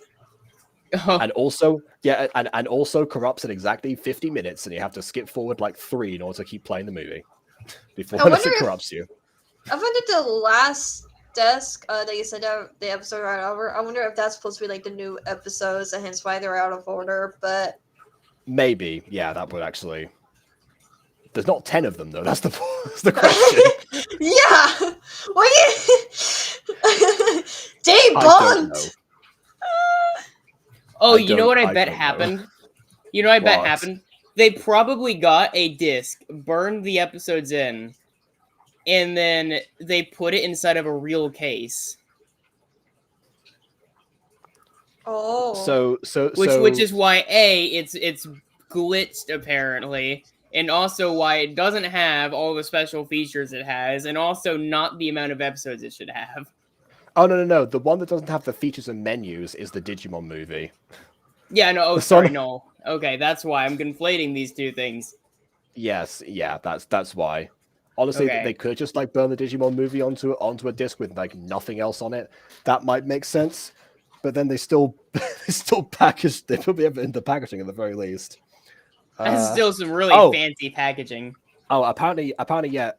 Oh, And also, yeah, and also corrupts at exactly 50 minutes, and you have to skip forward like 3 in order to keep playing the movie before I wonder it if- corrupts you. I wonder the last desk that you sent out the episode right over. I wonder if that's supposed to be like the new episodes, and hence why they're out of order. But Maybe, yeah, that would actually. There's not 10 of them though. That's the question. yeah, what you? Day I don't know. Bond. oh, I you know what don't- I I bet don't know. happened? You know what I bet What? happened? They probably got a disc, burned the episodes in, and then they put it inside of a real case. Oh, Which is why it's glitched apparently, and also why it doesn't have all the special features it has, and also not the amount of episodes it should have. Oh no! The one that doesn't have the features and menus is the Digimon movie. Yeah, no. Oh, The sorry, Sonic- no. Okay, that's why I'm conflating these two things. Yes, yeah, that's why. Honestly, Okay. they could just like burn the Digimon movie onto a disc with like nothing else on it. That might make sense. But then they still package. They probably have it in the packaging at the very least. That's still some really oh. fancy packaging. Oh, apparently, yeah.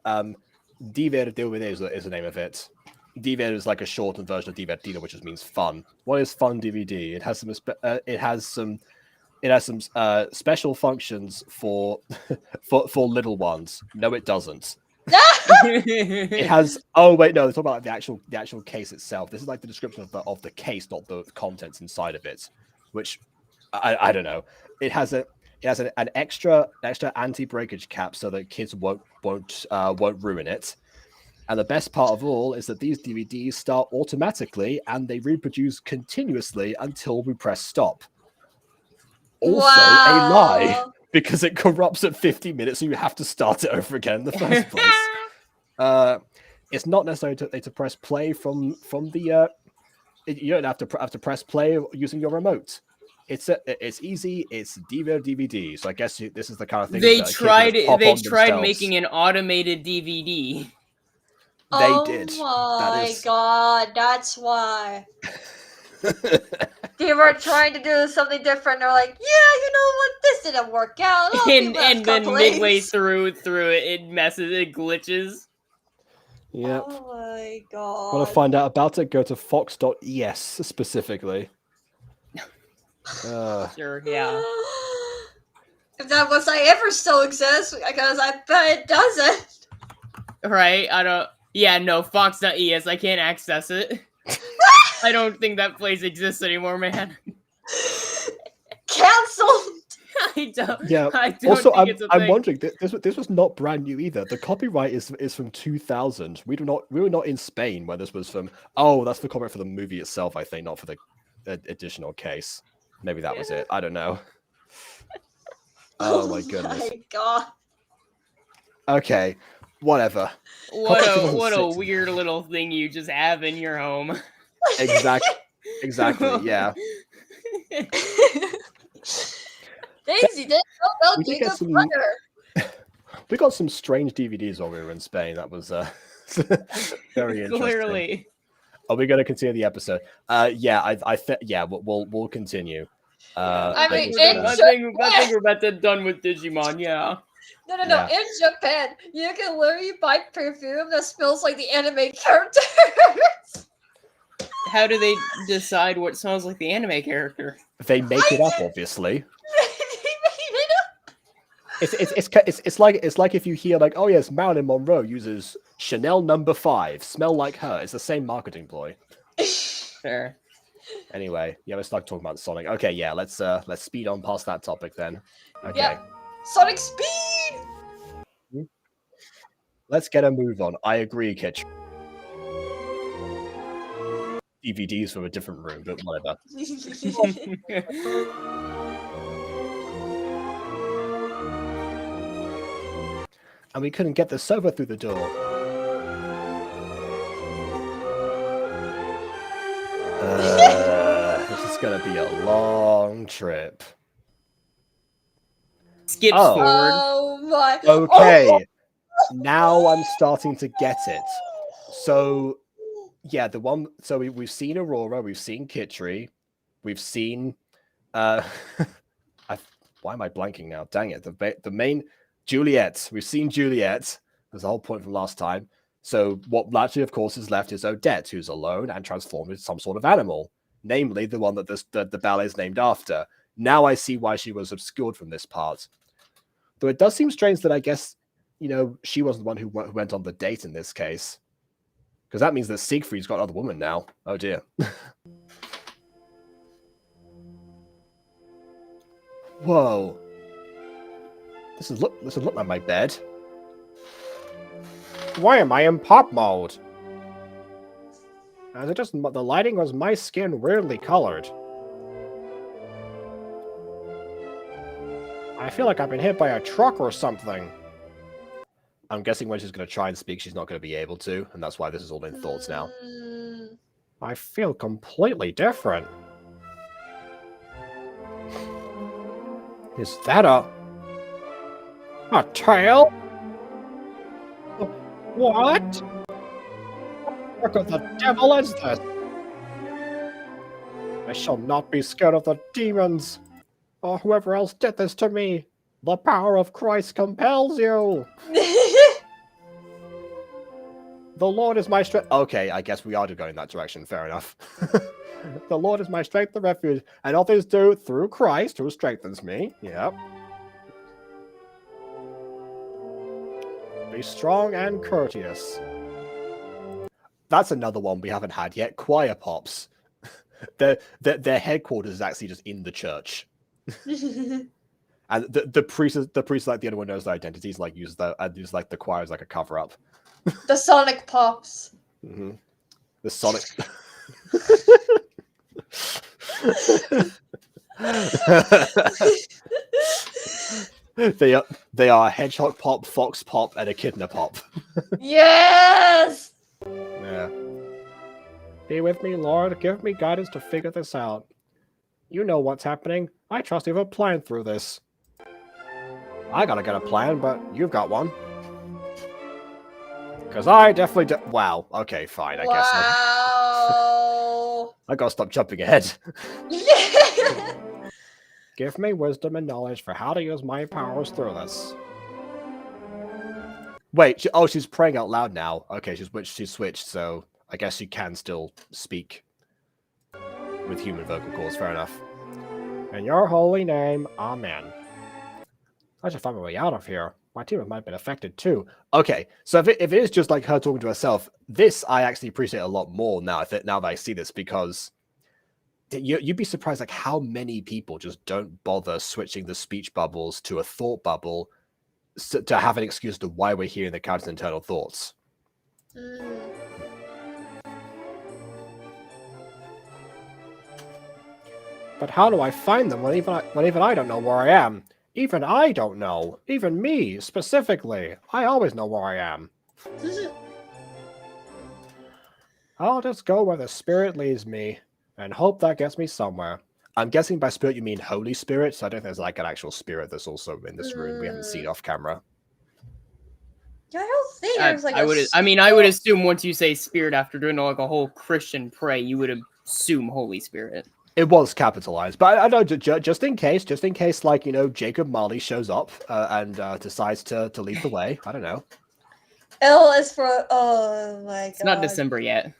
Divertido is the name of it. Diver is like a shortened version of divertido, which just means fun. What is fun DVD? It has some special functions for for little ones. No, it doesn't. It has. Oh wait, no. Let's talk about the actual case itself. This is like the description of the case, not the contents inside of it. Which I don't know. It has an extra anti-breakage cap so that kids won't ruin it. And the best part of all is that these DVDs start automatically and they reproduce continuously until we press stop. Also, a lie, because it corrupts at 50 minutes and you have to start it over again in the first place. It's not necessary to press play from the. You don't have to press play using your remote. It's easy. It's DVD. So I guess this is the kind of thing They that a kid tried can just pop on tried themselves. making an automated DVD. They did. Oh That my is- god, that's why. They were trying to do something different. They're like, yeah, you know what? This didn't work out. Oh, and people have and then complaints." midway through it messes, it glitches. Yep. Oh my god. Want to find out about it? Go to fox.es specifically. Sure, yeah. If that website ever still exists, because I bet it doesn't. Right? I don't. Yeah, no. Fox.es. I can't access it. I don't think that place exists anymore, man. Cancelled. I don't. Yeah. I don't Also, think it's a I'm thing. wondering. This was not brand new either. The copyright is from 2000. We were not in Spain where this was from. Oh, that's the copyright for the movie itself. I think not for the additional case. Maybe that was it. I don't know. Oh my goodness. Oh my god. Okay. Whatever. What a 2006. weird little thing you just have in your home. Exactly. Yeah. Daisy didn't know about We did being get a some- brother. We got some strange DVDs while we were in Spain. That was very interesting. Clearly. Are we going to continue the episode? Yeah, yeah, we'll continue. I mean, I think we're about to done with Digimon. Yeah. No. Yeah. In Japan, you can literally buy perfume that smells like the anime character. How do they decide what smells like the anime character? They make it up, obviously. They made it up. It's like if you hear like, oh yes, Marilyn Monroe uses Chanel No. 5, smell like her. It's the same marketing ploy. Fair. Anyway, yeah, let's start talking about Sonic. Okay, yeah, let's speed on past that topic then. Okay. Yeah. Sonic speed. Let's get a move on. I agree, Kitch. DVDs from a different room, but whatever. And we couldn't get the server through the door. This is gonna be a long trip. Skips Oh. forward. Oh my. Okay, now I'm starting to get it. So, yeah, the one. So we've seen Aurora, we've seen Kitri, we've seen. Why am I blanking now? Dang it! The main Juliet. We've seen Juliet. That's the whole point from last time. So what naturally, of course, is left is Odette, who's alone and transformed into some sort of animal, namely the one that the ballet is named after. Now I see why she was obscured from this part. Though it does seem strange that I guess, she wasn't the one who went on the date in this case. Because that means that Siegfried's got another woman now. Oh dear. Whoa. This doesn't look like my bed. Why am I in pop mode? As the lighting was my skin weirdly colored. I feel like I've been hit by a truck or something. I'm guessing when she's going to try and speak, she's not going to be able to, and that's why this is all in thoughts now. I feel completely different. Is that a tail? What? What of the devil is this? I shall not be scared of the demons, or whoever else did this to me. The power of Christ compels you. The Lord is my strength. Okay, I guess we are going in that direction. Fair enough. The Lord is my strength and refuge, and all things do through Christ who strengthens me. Yep. Be strong and courteous. That's another one we haven't had yet. Choir pops. Their headquarters is actually just in the church. And the priest like the other one knows their identities, like use the choir as like a cover up. The Sonic pops. Mm-hmm. The Sonic. They are Hedgehog Pop, Fox Pop, and Echidna Pop. Yes. Yeah. Be with me, Lord. Give me guidance to figure this out. You know what's happening. I trust you have a plan through this. I gotta get a plan, but you've got one. Because I definitely do. Wow. Okay, fine. I guess I gotta stop jumping ahead. Give me wisdom and knowledge for how to use my powers through this. Wait. She's praying out loud now. Okay, she's switched, so I guess she can still speak with human vocal cords. Fair enough. In your holy name, amen. I should find my way out of here. My team might have been affected too. Okay, so if it is just like her talking to herself, this I actually appreciate a lot more now that I see this, because you'd be surprised like how many people just don't bother switching the speech bubbles to a thought bubble to have an excuse to why we're hearing the character's internal thoughts. But how do I find them when even I don't know where I am? Even I don't know. Even me, specifically. I always know where I am. I'll just go where the spirit leads me, and hope that gets me somewhere. I'm guessing by spirit you mean Holy Spirit, so I don't think there's like an actual spirit that's also in this room. We haven't seen off camera. Yeah, I don't think I, there's like I would. I mean, I would assume once you say spirit after doing like a whole Christian pray, you would assume Holy Spirit. It was capitalized, but I know just in case, like, you know, Jacob Marley shows up and decides to lead the way. I don't know. L is for oh my god. It's not December yet.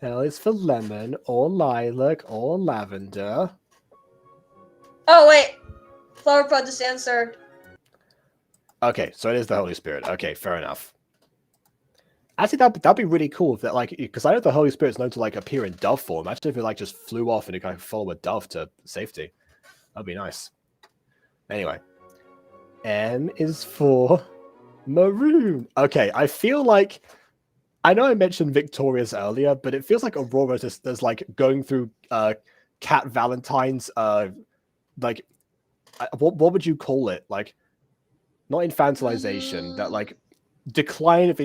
L is for lemon or lilac or lavender. Oh wait, Flower Pod just answered. Okay, so it is the Holy Spirit. Okay, fair enough. Actually, that'd be really cool if that, like, because I know the Holy Spirit's known to like appear in dove form. Imagine if it like just flew off and it kind of follow a dove to safety. That'd be nice. Anyway, M is for maroon. Okay, I feel like I know I mentioned Victoria's earlier, but it feels like Aurora just there's like going through Cat Valentine's like what would you call it? Like not infantilization, that like decline of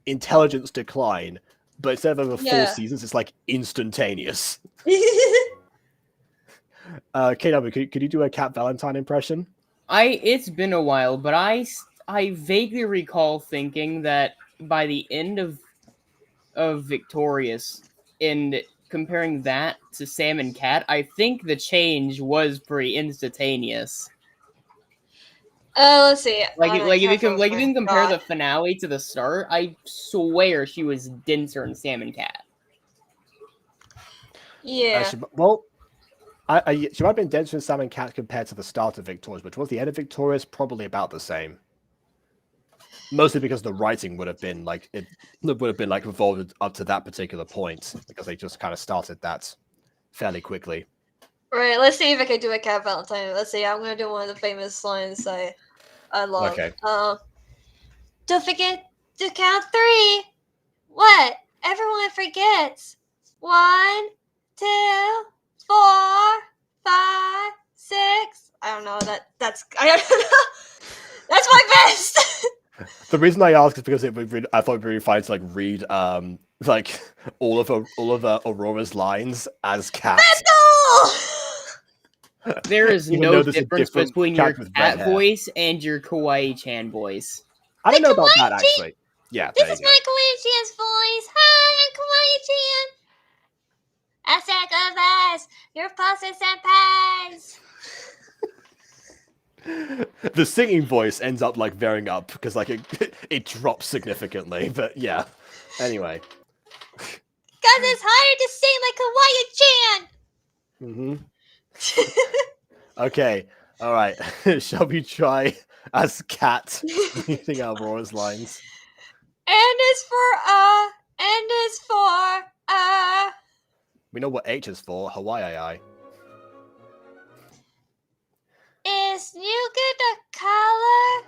intelligence decline, but instead of over 4 seasons, it's like instantaneous. KW, could you do a Cat Valentine impression? It's been a while, but I vaguely recall thinking that by the end of Victorious, and comparing that to Sam and Cat, I think the change was pretty instantaneous. Let's see. If you can compare the finale to the start, I swear she was denser in Sam and Cat. Yeah. She might have been denser in Sam and Cat compared to the start of Victorious, but towards the end of Victorious, probably about the same. Mostly because the writing would have been like evolved up to that particular point, because they just kind of started that fairly quickly. Right, let's see if I can do a Cat Valentine. Let's see, I'm gonna do one of the famous lines I love. Okay. Don't forget to count 3. What? Everyone forgets. 1, 2, 4, 5, 6. I don't know. That's I don't know. That's my best. The reason I asked is because I thought it'd be really fun to like read like all of Aurora's lines as Cat. There is no difference between your Cat voice and your Kawaii-chan voice. I don't know about that actually. Yeah, this is my Kawaii-chan's voice. Hi, I'm Kawaii-chan. I sacrifice your pulses and pies. The singing voice ends up like varying up because like it drops significantly, but yeah. Anyway. Cause it's harder to sing like Kawaii-chan. Okay. All right. Shall we try as Cat using Aurora's lines? N is for N is for We know what H is for. Hawaii. Is you get a color?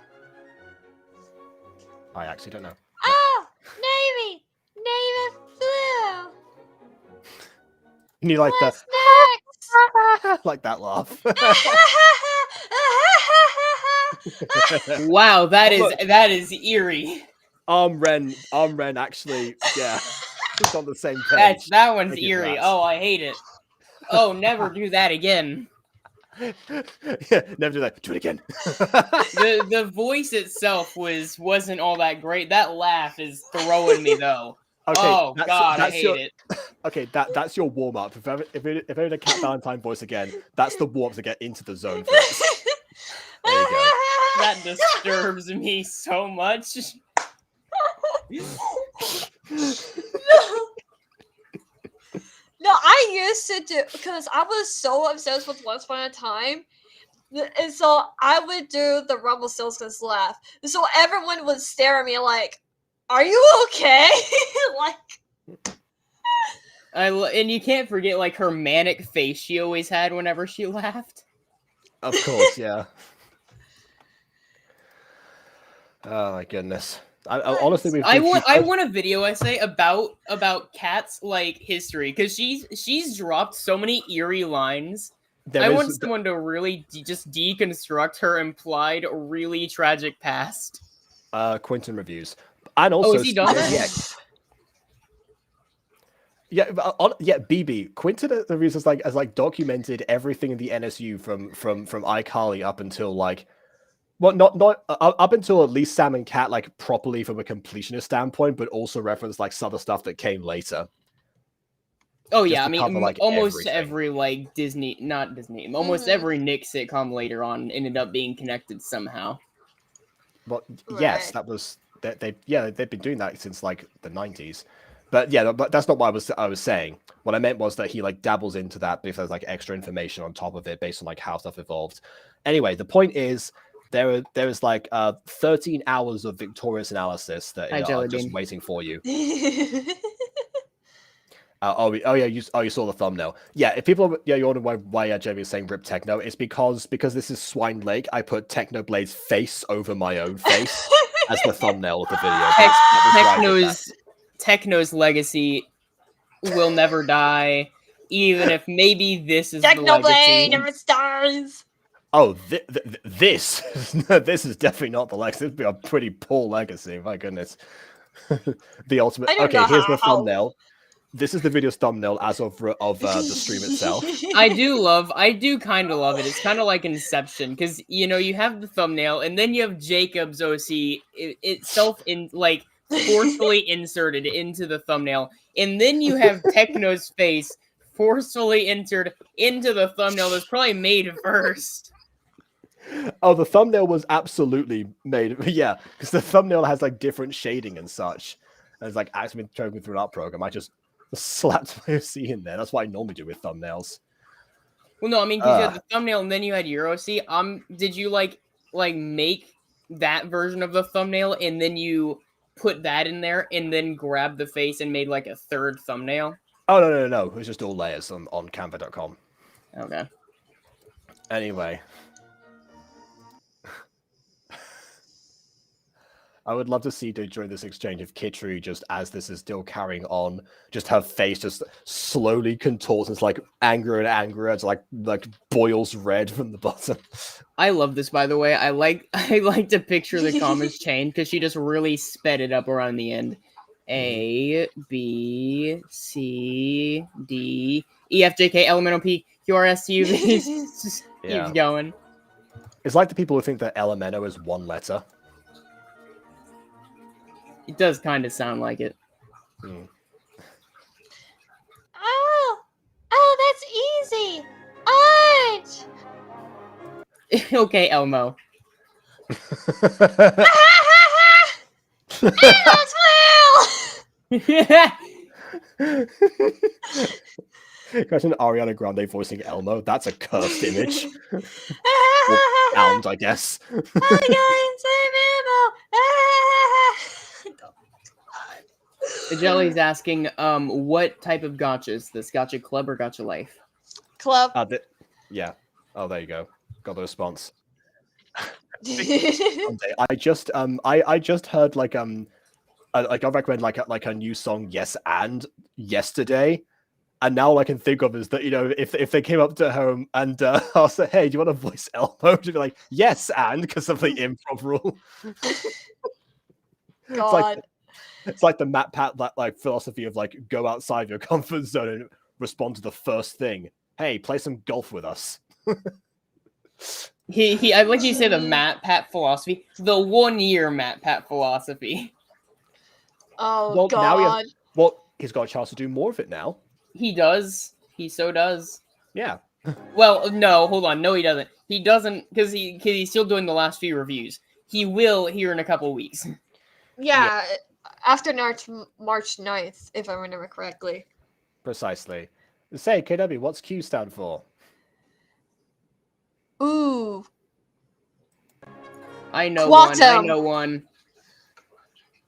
I actually don't know. Oh, navy blue. And you like What's next? Like that laugh. Wow, that is eerie. Ren actually, yeah. It's on the same page. That one's eerie. Oh, I hate it. Oh, never do that again. Yeah, never do that. Do it again. The voice itself wasn't all that great. That laugh is throwing me though. Okay, oh God, I hate it. Okay, that's your warm up. If ever a Cat Valentine voice again, that's the warm up to get into the zone. For us. There you go. That disturbs me so much. No, I used to do because I was so obsessed with Once Upon a Time, and so I would do the Rumpelstiltskin's laugh. So everyone would stare at me like, "Are you okay?" Like, and you can't forget like her manic face she always had whenever she laughed. Of course, yeah. Oh my goodness. Honestly, I want a video essay about Cat's like history because she's dropped so many eerie lines. I want someone to really just deconstruct her implied really tragic past. Quentin reviews, and also is he done that? Yeah, BB Quinton the reason has documented everything in the NSU from iCarly up until like, well, not up until at least Sam and Cat, like properly from a completionist standpoint, but also reference like some of the stuff that came later. Oh Just yeah, I to mean, cover, like, almost everything. every like Disney, not Disney, almost every Nick sitcom later on ended up being connected somehow. Well, yes, Right. that was they've been doing that since like the 90s. But yeah, but that's not what I was saying. What I meant was that he like dabbles into that because there's like extra information on top of it based on like how stuff evolved. Anyway, the point is there is like 13 hours of victorious analysis that Hi, are Jelly just Bean. waiting for you. Oh yeah, you saw the thumbnail. Yeah, if people you're wondering why Jamie is saying rip techno, it's because this is Swine Lake. I put Technoblade's face over my own face as the thumbnail of the video. Techno's legacy will never die, even if maybe this is the Technoblade legacy. never stars. Oh, this this is definitely not the legacy. This would be a pretty poor legacy. My goodness, the ultimate. I don't Okay, know here's the how. thumbnail. This is the video's thumbnail as of the stream itself. I do kind of love it. It's kind of like Inception, because you have the thumbnail, and then you have Jacob's OC itself forcefully inserted into the thumbnail, and then you have Techno's face forcefully entered into the thumbnail that's probably made first. Oh, the thumbnail was absolutely made. Yeah, because the thumbnail has like different shading and such. And it's like actually been choking through an art program. I just slapped my OC in there. That's what I normally do with thumbnails. Well, no, I mean, because you had the thumbnail and then you had your OC. Did you like make that version of the thumbnail and then you put that in there and then grab the face and made like a third thumbnail? Oh no! It was just all layers on Canva.com. Okay. Anyway, I would love to see during this exchange of Kitru, just as this is still carrying on, just her face just slowly contorts. It's like angrier and angrier. It's like boils red from the bottom. I love this, by the way. I like to picture the comments chain because she just really sped it up around the end. A, B, C, D, E, F, J, K, L, M, N, O, P, Q, R, S, T, U, V. Just keeps going. It's like the people who think that Elemento is one letter. It does kind of sound like it. Oh, that's easy. Art. Okay, Elmo. That's Imagine Ariana Grande voicing Elmo. That's a cursed image. Or sound, I guess. The Jelly's asking, what type of gacha is this? Gacha Club or Gacha Life? Club. Yeah. Oh, there you go. Got the response. I just heard like I recommend like a new song, Yes and, yesterday. And now all I can think of is that, if they came up to her and I'll say, hey, do you want to voice Elmo? She'd be like, yes, and, because of the improv rule. God. It's like the Matt Pat like philosophy of like go outside your comfort zone and respond to the first thing. Hey, play some golf with us. I like you say the Matt Pat philosophy, the 1 year Matt Pat philosophy. Oh God. He's got a chance to do more of it now. He does. He so does. Yeah. Well, no, hold on. No, he doesn't. He doesn't because he's still doing the last few reviews. He will here in a couple weeks. Yeah. After March 9th, if I remember correctly. Precisely. Say, KW, what's Q stand for? Ooh. I know Quantum. one. I know one.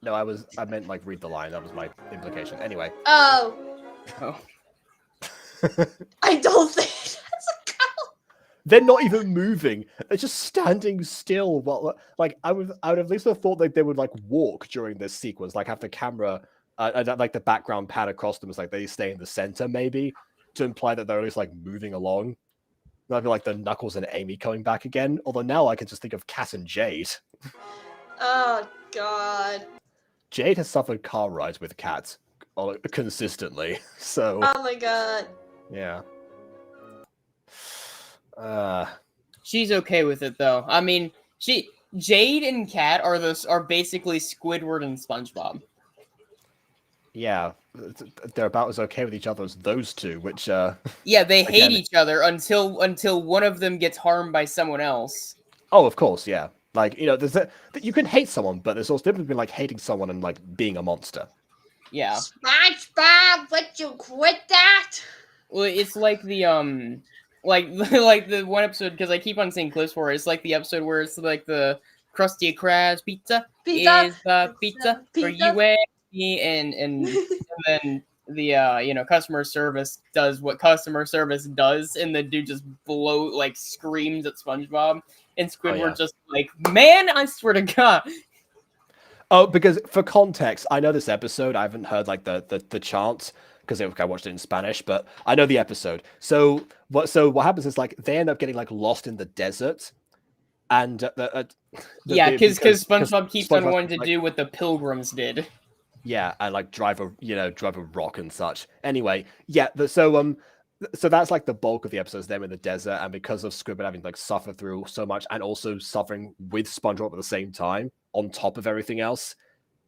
No, I meant like read the line. That was my implication. Anyway. Oh. I don't think that's a cow. They're not even moving. They're just standing still. While, like I would at least have thought like they would like walk during this sequence, like have the camera, like the background pan across them. It's like they stay in the center, maybe to imply that they're at least like moving along. That'd be like the Knuckles and Amy coming back again. Although now I can just think of Cat and Jade. Oh God. Jade has suffered car rides with Cat consistently. So Oh my god. yeah. She's okay with it though. I mean, Jade and Kat are basically Squidward and SpongeBob. Yeah, they're about as okay with each other as those two, which Yeah, they hate again, each other until one of them gets harmed by someone else. oh, of course, yeah. Like, you know, you can hate someone, but there's also difference between like hating someone and like being a monster. Yeah. SpongeBob, would you quit that? Well, it's like the like like the one episode, because I keep on seeing clips for it. It's like the episode where it's like the Krusty Krabs pizza, Pizza. is the pizza for Pizza. you and me, and then the you know, customer service does what customer service does, and the dude just screams at SpongeBob, and Squidward just like, man, I swear to God. Oh, because for context, I know this episode. I haven't heard like the chant because I watched it in Spanish, but I know the episode. So what happens is like they end up getting like lost in the desert, and Yeah, because SpongeBob keeps on SpongeBob, wanting to do what the Pilgrims did. Yeah, and like drive a rock and such. Anyway, yeah. So that's like the bulk of the episodes, them in the desert, and because of Squidward having like suffered through so much, and also suffering with SpongeBob at the same time, on top of everything else,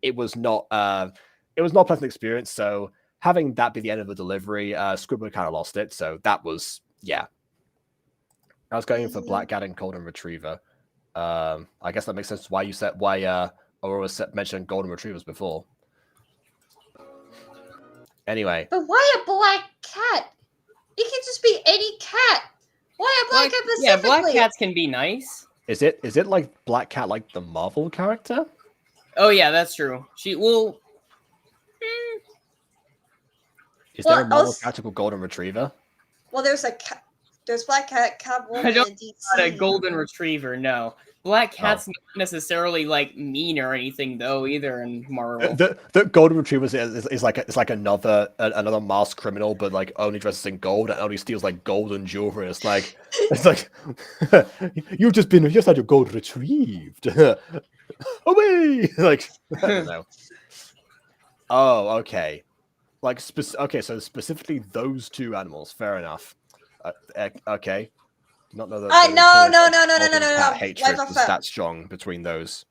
it was not a pleasant experience. So having that be the end of the delivery, Squidward kind of lost it. So that was, yeah. I was going for Black Cat and Golden Retriever. I guess that makes sense why Aurora mentioned Golden Retrievers before. Anyway. But why a black cat? It can just be any cat. Why a black cat specifically? Yeah, black cats can be nice. Is it like Black Cat like the Marvel character? Oh yeah, that's true. She will. Is there a Marvel character called Golden Retriever? Well, there's Black Cat, Catwoman, and DC. Not a Golden Retriever, no. Black Cat's not necessarily like mean or anything though either in Marvel. The Golden Retriever is like another masked criminal, but like only dresses in gold and only steals like gold and jewelry. It's like you've just had your gold retrieved. Away! Like I don't know. Oh, okay. Like okay, so specifically those two animals. Fair enough. Okay. Not know that. No. Hatred was that strong between those.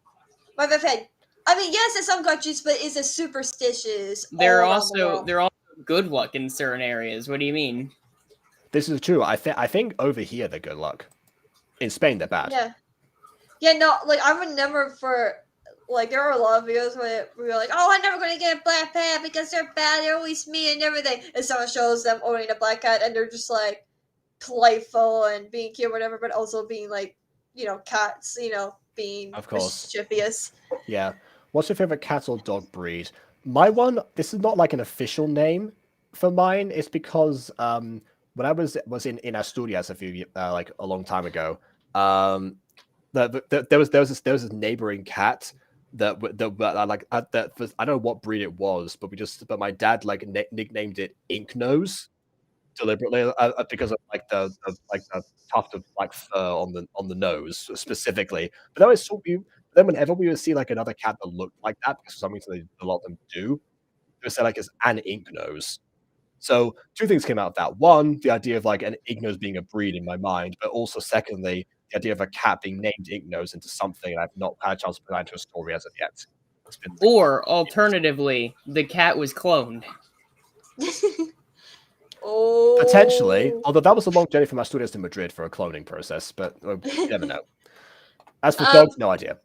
I mean, yes, in some countries, but it's a superstitious. They're also good luck in certain areas. What do you mean? This is true. I think over here they're good luck. In Spain they're bad. Yeah. No, like I remember there are a lot of videos where we were like, "Oh, I'm never gonna get a black cat because they're bad. They're always mean and everything." And someone shows them owning a black cat, and they're just like playful and being cute, or whatever, but also being like, cats, being mischievous. Yeah. What's your favorite cat or dog breed? My one. This is not like an official name for mine. It's because when I was in Asturias a long time ago, there was this neighboring cat that I don't know what breed it was, but my dad nicknamed it Ink Nose deliberately because of the tuft of fur on the nose specifically. But then whenever we would see like another cat that looked like that, because for some reason a lot of them do, they would say like it's an ink nose. So two things came out of that. One, the idea of like an ink nose being a breed in my mind, but also secondly, the idea of a cat being named ink nose into something I've not had a chance to put into a story as of yet. Or alternatively, the cat was cloned. Oh. Potentially, although that was a long journey from Asturias to Madrid for a cloning process, but you never know. As for dogs, no idea.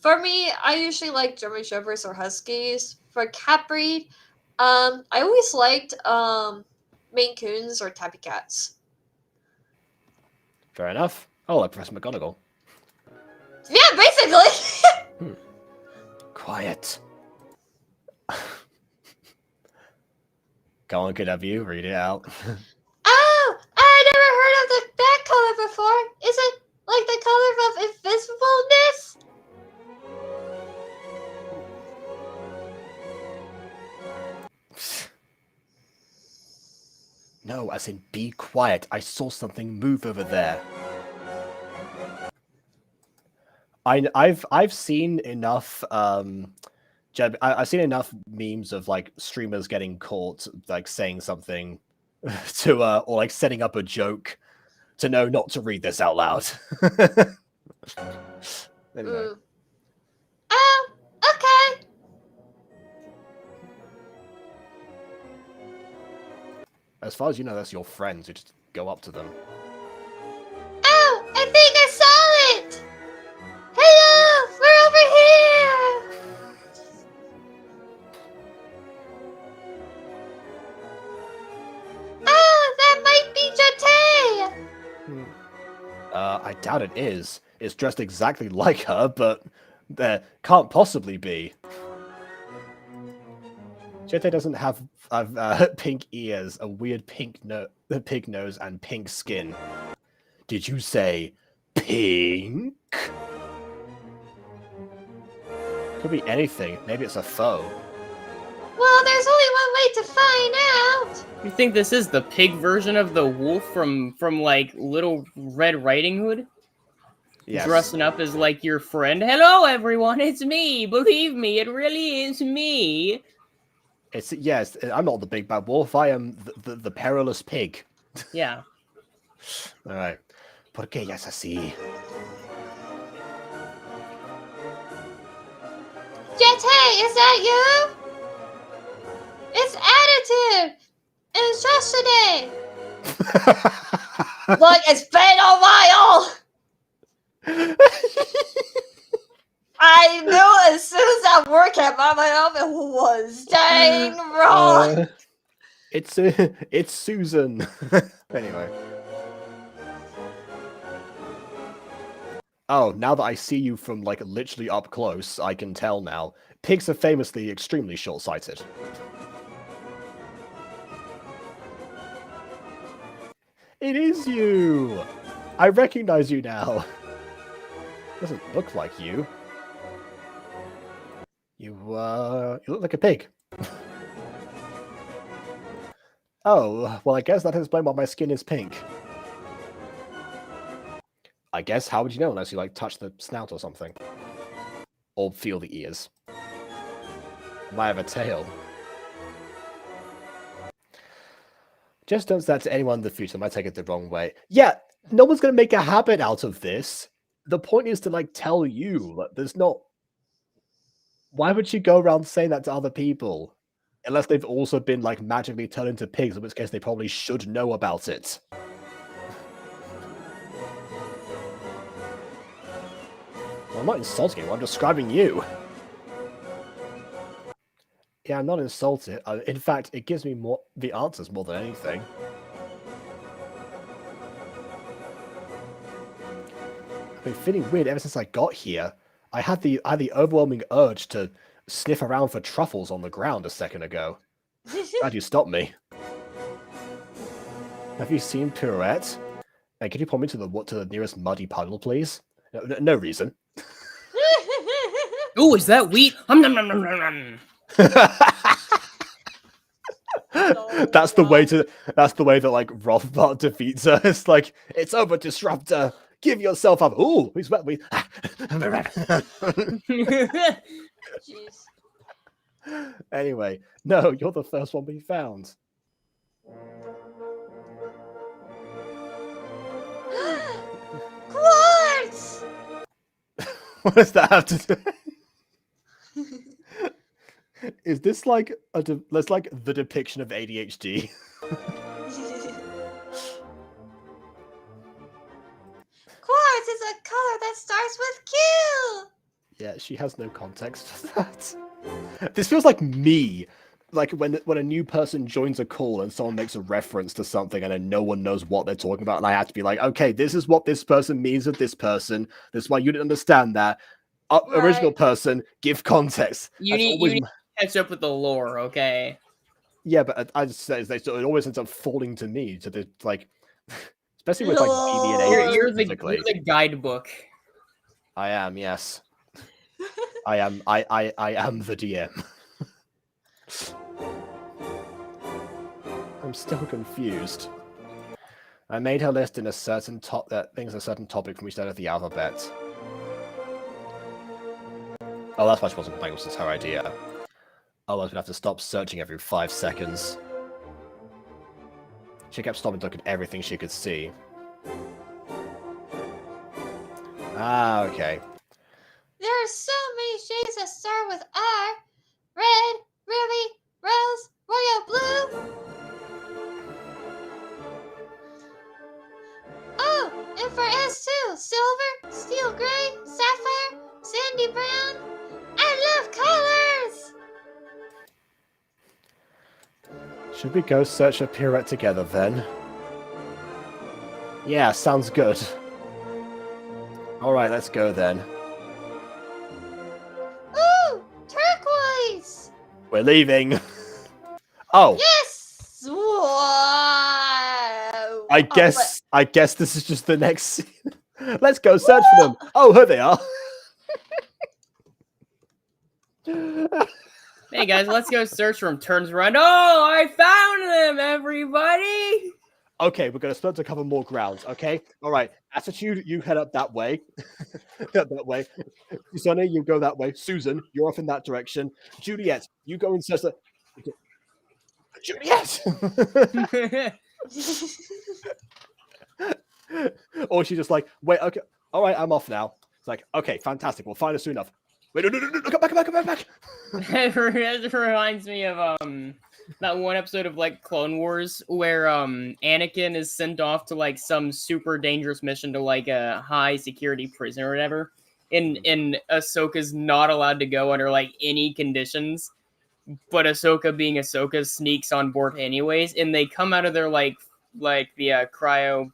For me, I usually like German Shepherds or Huskies. For cat breed, I always liked Maine Coons or Tabby Cats. Fair enough. Oh, like Professor McGonagall. Yeah, basically. Quiet. Go on, could have you read it out? Oh, I never heard of that color before. Is it like the color of invisibleness? No, as in be quiet. I saw something move over there. I've seen enough Jeb, I've seen enough memes of like streamers getting caught like saying something to or like setting up a joke to know not to read this out loud. Anyway. Oh, okay. As far as you know, that's your friends. You just go up to them. Oh, I think I saw it. Hello, we're over here. Oh, that might be Jate. I doubt it is. It's dressed exactly like her, but there can't possibly be. Jete doesn't have pink ears, a weird pink nose, and pink skin. Did you say pink? Could be anything. Maybe it's a foe. Well, there's only one way to find out. You think this is the pig version of the wolf from like Little Red Riding Hood? Yes. Dressing up as like your friend. Hello, everyone. It's me. Believe me, it really is me. It's yes. I'm not the big bad wolf. I am the perilous pig. Yeah. All right. Porque ya es así. Jete, is that you? It's attitude. It's yesterday. Look, it's been a while. I knew as soon as that word came out of my mouth, it was dang wrong. It's Susan. Anyway. Oh, now that I see you from like literally up close, I can tell now. Pigs are famously extremely short-sighted. It is you! I recognize you now. Doesn't look like you. You look like a pig. Oh, well I guess that explains why my skin is pink. I guess, how would you know unless you like touch the snout or something? Or feel the ears. Might have a tail. Just don't say that to anyone in the future, might take it the wrong way. Yeah, no one's gonna make a habit out of this. The point is to like tell you, like, there's not... Why would you go around saying that to other people? Unless they've also been like magically turned into pigs, in which case they probably should know about it. Well, I'm not insulting you, I'm describing you. Yeah, I'm not insulted. In fact, it gives me more the answers more than anything. I've been feeling weird ever since I got here. I had the overwhelming urge to sniff around for truffles on the ground a second ago. Glad you stopped me. Have you seen Pirouette? Hey, can you point me to the nearest muddy puddle, please? No reason. Ooh, is that wheat? Nom, nom, nom, nom, nom, nom. That's the way that like Rothbart defeats her. It's like, it's over, Disruptor. Give yourself up. Ooh, who's wet? Jeez. Anyway, no, you're the first one we found. Quartz! What does that have to do? Is this like that's like the depiction of ADHD? Quartz is a color that starts with Q! Yeah, she has no context for that. This feels like me. Like when a new person joins a call and someone makes a reference to something and then no one knows what they're talking about, and I have to be like, okay, this is what this person means with this person. This is why you didn't understand that. Original person, give context. You need to catch up with the lore, okay? Yeah, but I just say so it always ends up falling to me to the like, especially with like BB&A. You're the guidebook. I am, yes. I am the DM. I'm still confused. I made her list in a certain things a certain topic from each letter of the alphabet. Oh, that's why she wasn't playing, this is her idea. Otherwise, we'd have to stop searching every 5 seconds. She kept stopping to look at everything she could see. Ah, okay. There are so many shades that start with R. Red, ruby, rose, royal blue. Oh, and for S too. Silver, steel gray, sapphire, sandy brown. I love colors! Should we go search a pirouette together then? Yeah, sounds good. Alright, let's go then. Ooh, turquoise! We're leaving! Oh! Yes! Wow! I guess this is just the next scene. Let's go search for them! Oh, here they are! Hey guys, let's go search for him. Turns around. Oh, I found them, everybody! Okay, we're going to split to cover more grounds, okay? Alright, Attitude, you head up that way. That way. Sonny, you go that way. Susan, you're off in that direction. Juliet, you go and search the... Juliet! Or she's just like, wait, okay, alright, I'm off now. It's like, okay, fantastic, we'll find her soon enough. Wait, no, come back. It reminds me of that one episode of like Clone Wars where Anakin is sent off to like some super dangerous mission to like a high security prison or whatever, and Ahsoka's not allowed to go under like any conditions, but Ahsoka being Ahsoka sneaks on board anyways, and they come out of their like the cryo.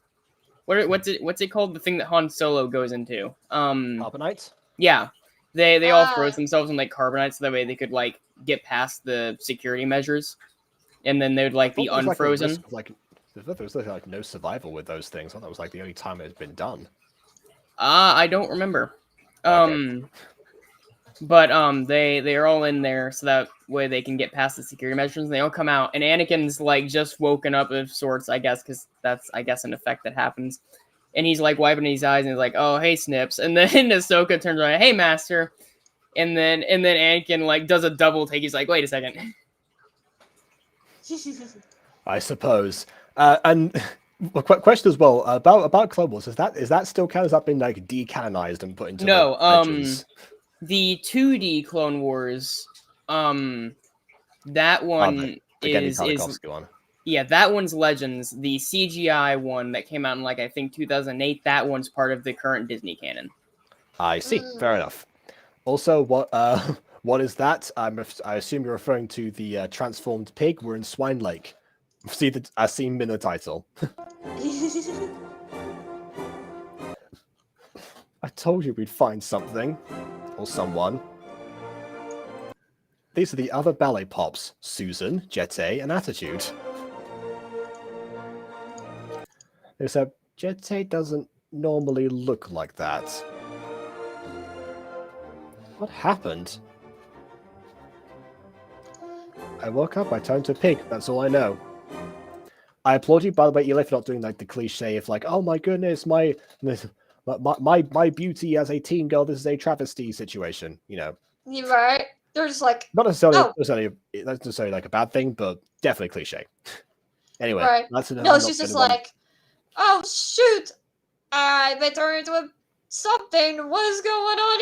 What's it called? The thing that Han Solo goes into. Carbonite? Yeah. They all froze themselves in like carbonite so that way they could like get past the security measures, and then they would like be unfrozen. There was like no survival with those things. I thought that was like the only time it had been done. I don't remember. Okay. But they are all in there so that way they can get past the security measures. And they all come out, and Anakin's like just woken up of sorts, I guess, because that's an effect that happens. And he's like wiping his eyes, and he's like, "Oh, hey, Snips." And then Ahsoka turns around, "Hey, Master." And then Anakin like does a double take. He's like, "Wait a second." I suppose. And a question as well about Clone Wars. Is that still canon? Has that been like decanonized and put into no? the legends? The 2D Clone Wars, that one is one. Yeah, that one's Legends. The CGI one that came out in like I think 2008. That one's part of the current Disney canon. I see. Fair enough. Also, what is that? I assume you're referring to the transformed pig. We're in Swine Lake. I see him in the title. I told you we'd find something. Or someone. These are the other ballet pops. Susan, Jete, and Attitude. Except Jete doesn't normally look like that. What happened? I woke up, I turned to a pig, that's all I know. I applaud you, by the way, Eli, for not doing like the cliche of like, oh my goodness, my beauty as a teen girl, this is a travesty situation, you know. You're right. They're just like not necessarily like a bad thing, but definitely cliche. Anyway, right. That's enough. No, she's just like, oh shoot, I better into something. What is going on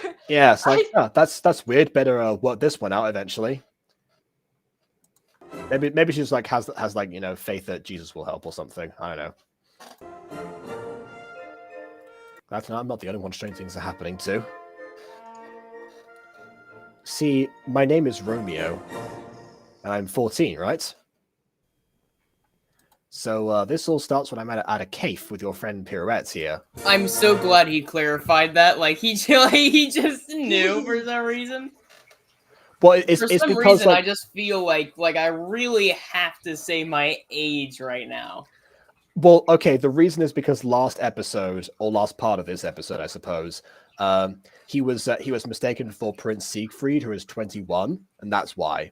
here? Yeah, it's like that's weird. Better work this one out eventually. Maybe she's like has like, you know, faith that Jesus will help or something. I don't know. I'm not the only one strange things are happening to. See, my name is Romeo, and I'm 14, right? So this all starts when I'm at a cave with your friend Pirouette here. I'm so glad he clarified that. Like he just knew for some reason. Well, it's for some because reason like, I just feel like I really have to say my age right now. Well, okay, the reason is because last episode, or last part of this episode, I suppose, he was mistaken for Prince Siegfried, who is 21, and that's why.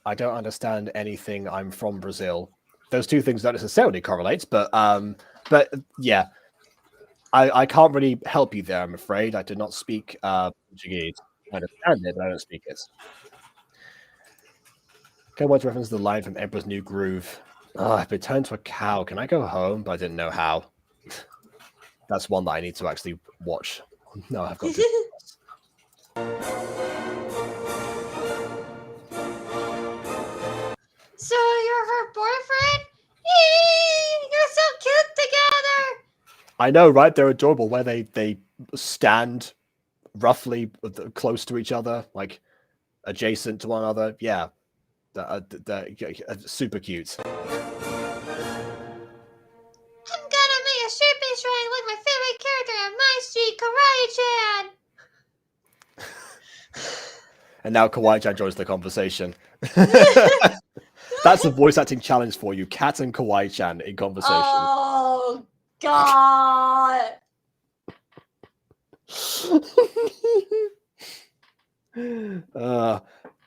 I don't understand anything. I'm from Brazil. Those two things don't necessarily correlate, but yeah. I can't really help you there, I'm afraid. I do not speak Portuguese. I understand it, but I don't speak it. Okay, what's reference to the line from Emperor's New Groove? I've been turned to a cow. Can I go home? But I didn't know how. That's one that I need to actually watch. No, I've got to. So you're her boyfriend? Eee, you're so cute together. I know, right? They're adorable. Where they stand roughly close to each other, like adjacent to one another. Yeah, they're super cute. I'm gonna make a shipping shrine like my favorite character in my street, Kawaii-chan. And now Kawaii-chan joins the conversation. That's a voice acting challenge for you. Cat and Kawaii-chan in conversation. Oh, God.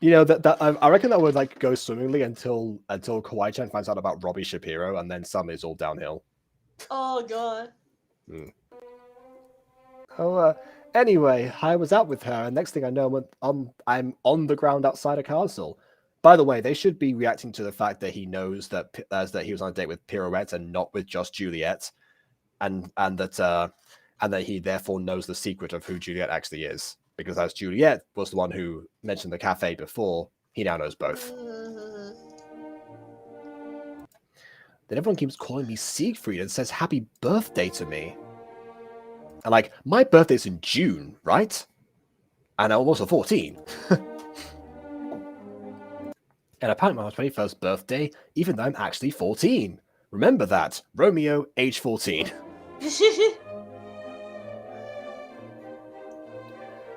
You know that I reckon that would like go swimmingly until Kawaii-chan finds out about Robbie Shapiro, and then suddenly it's all downhill. Oh, God. Anyway, I was out with her, and next thing I know, I'm on the ground outside a castle. By the way, they should be reacting to the fact that he knows that he was on a date with Pirouette and not with just Juliet, and that he therefore knows the secret of who Juliet actually is. Because as Juliet was the one who mentioned the cafe before, he now knows both. Then everyone keeps calling me Siegfried and says happy birthday to me. And like, my birthday's in June, right? And I'm also 14. And apparently my 21st birthday, even though I'm actually 14. Remember that. Romeo, age 14.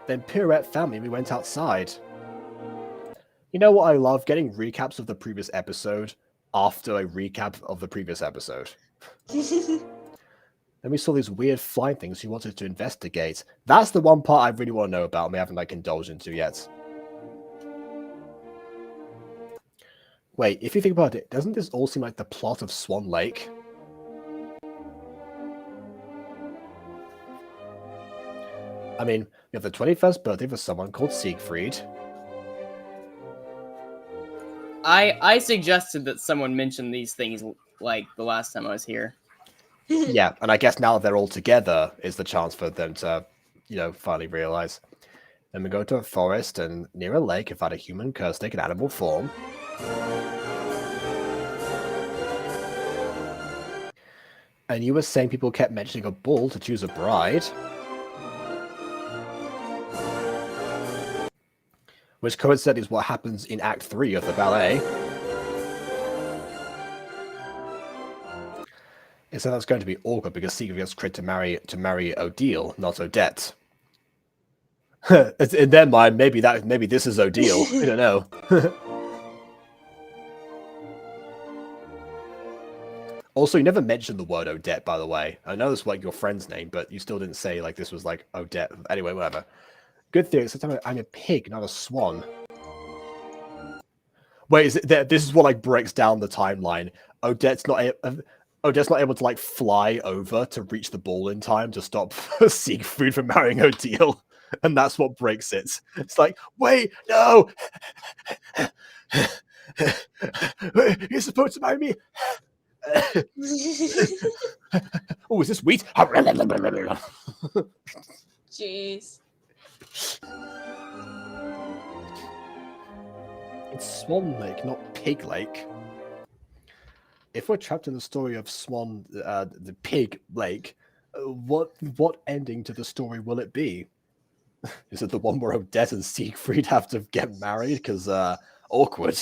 Then Pirouette found me and we went outside. You know what I love? Getting recaps of the previous episode after a recap of the previous episode. Then we saw these weird flying things you wanted to investigate. That's the one part I really want to know about and we haven't like indulged into yet. Wait, if you think about it, doesn't this all seem like the plot of Swan Lake? I mean, we have the 21st birthday for someone called Siegfried. I suggested that someone mention these things like the last time I was here. Yeah, and I guess now they're all together is the chance for them to, finally realize. Then we go to a forest and near a lake and find a human curse take an animal form. And you were saying people kept mentioning a bull to choose a bride. Which coincidentally is what happens in Act 3 of the ballet. And so that's going to be awkward because Siegfried gets Crit to marry Odile, not Odette. In their mind, maybe this is Odile. I don't know. Also, you never mentioned the word Odette, by the way. I know this was like your friend's name, but you still didn't say like this was like Odette. Anyway, whatever. Good theory. Sometimes I'm a pig, not a swan. Wait, is it that this is what like breaks down the timeline? Odette's not able to like fly over to reach the ball in time to stop Siegfried from marrying Odile, and that's what breaks it. It's like, wait, no, you're supposed to marry me. Oh, is this wheat? Jeez. It's Swan Lake, not Pig Lake. If we're trapped in the story of Swan, the Pig Lake, what ending to the story will it be? Is it the one where Odette and Siegfried have to get married? Because awkward.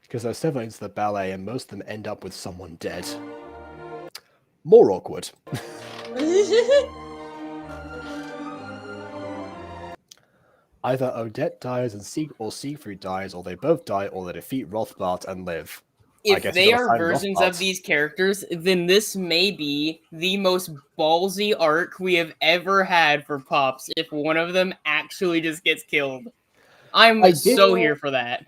Because there's several into the ballet, and most of them end up with someone dead. More awkward. Either Odette dies and Siegfried dies, or they both die, or they defeat Rothbart and live. If they are versions of these characters, then this may be the most ballsy arc we have ever had for Pops if one of them actually just gets killed. I'm so here for that.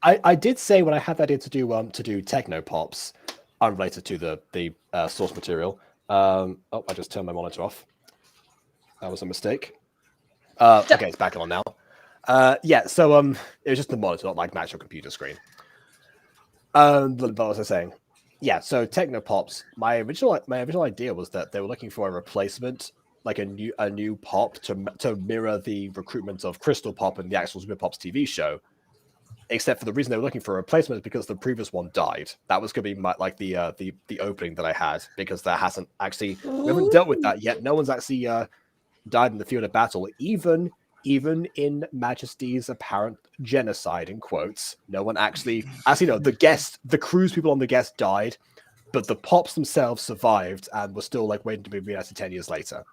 I did say when I had the idea to do techno pops, unrelated to the source material. Oh, I just turned my monitor off. That was a mistake. Okay, it's back on now. Yeah, so it was just the monitor, not like my actual computer screen. What was I saying? Yeah, so Technopops. My original idea was that they were looking for a replacement, like a new pop to mirror the recruitment of Crystal Pop and the actual Super Pops TV show. Except for the reason they were looking for a replacement is because the previous one died. That was going to be the opening that I had, because we haven't dealt with that yet. No one's actually died in the field of battle, even in Majesty's apparent genocide in quotes. No one actually no, the cruise people on the guest died, but the pops themselves survived and were still like waiting to be reunited 10 years later.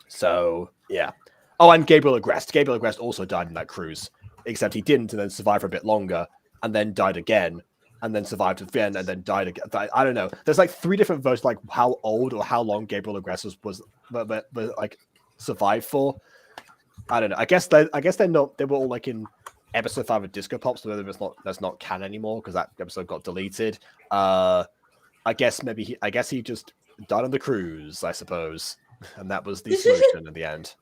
So yeah. Oh, and Gabriel Agreste. Gabriel Agreste also died in that cruise, except he didn't, and then survived for a bit longer, and then died again, and then survived again, and then died again. I don't know. There's like 3 different versions, like how old or how long Gabriel Agreste was like survived for. I don't know. I guess they're not. They were all like in episode 5 of Disco Pop, so that's not canon anymore because that episode got deleted. I guess he just died on the cruise, I suppose, and that was the solution in the end.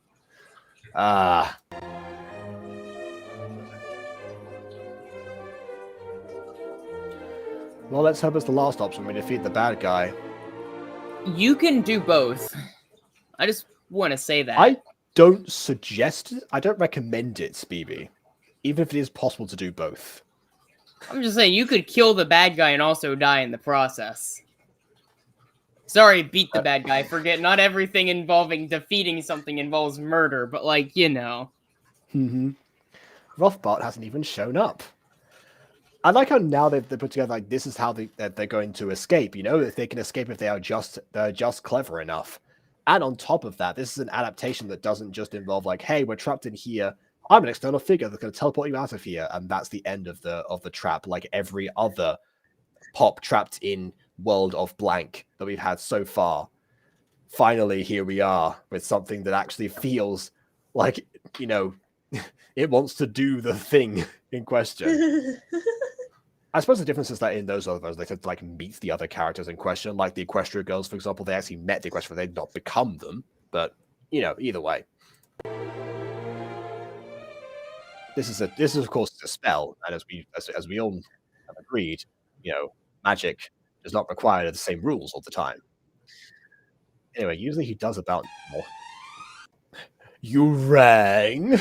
Well, let's hope it's the last option. We defeat the bad guy. You can do both. I just want to say that. I don't suggest it. I don't recommend it, Speeby. Even if it is possible to do both. I'm just saying, you could kill the bad guy and also die in the process. Sorry, beat the bad guy. Forget, not everything involving defeating something involves murder, but like, you know. Rothbart hasn't even shown up. I like how now they put together like this is how they're going to escape. You know, if they can escape if they're just clever enough. And on top of that, this is an adaptation that doesn't just involve like, hey, we're trapped in here. I'm an external figure that's going to teleport you out of here, and that's the end of the trap. Like every other pop trapped in World of Blank that we've had so far. Finally, here we are with something that actually feels like, you know, it wants to do the thing in question. I suppose the difference is that in those others, they could like meet the other characters in question, like the Equestria girls, for example. They actually met the Equestria; they'd not become them. But you know, either way, this is of course a spell, and as we all have agreed, you know, magic does not require the same rules all the time. Anyway, usually he does about more. You rang.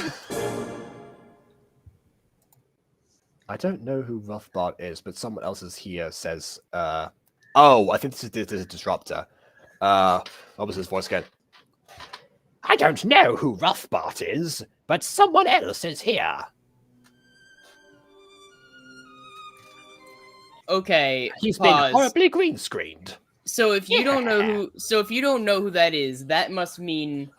I don't know who Rothbart is, but someone else is here says, oh, I think this is Disruptor. What was his voice again? I don't know who Rothbart is, but someone else is here. Okay, He's pause. been horribly green screened. So if you don't know who that is, that must mean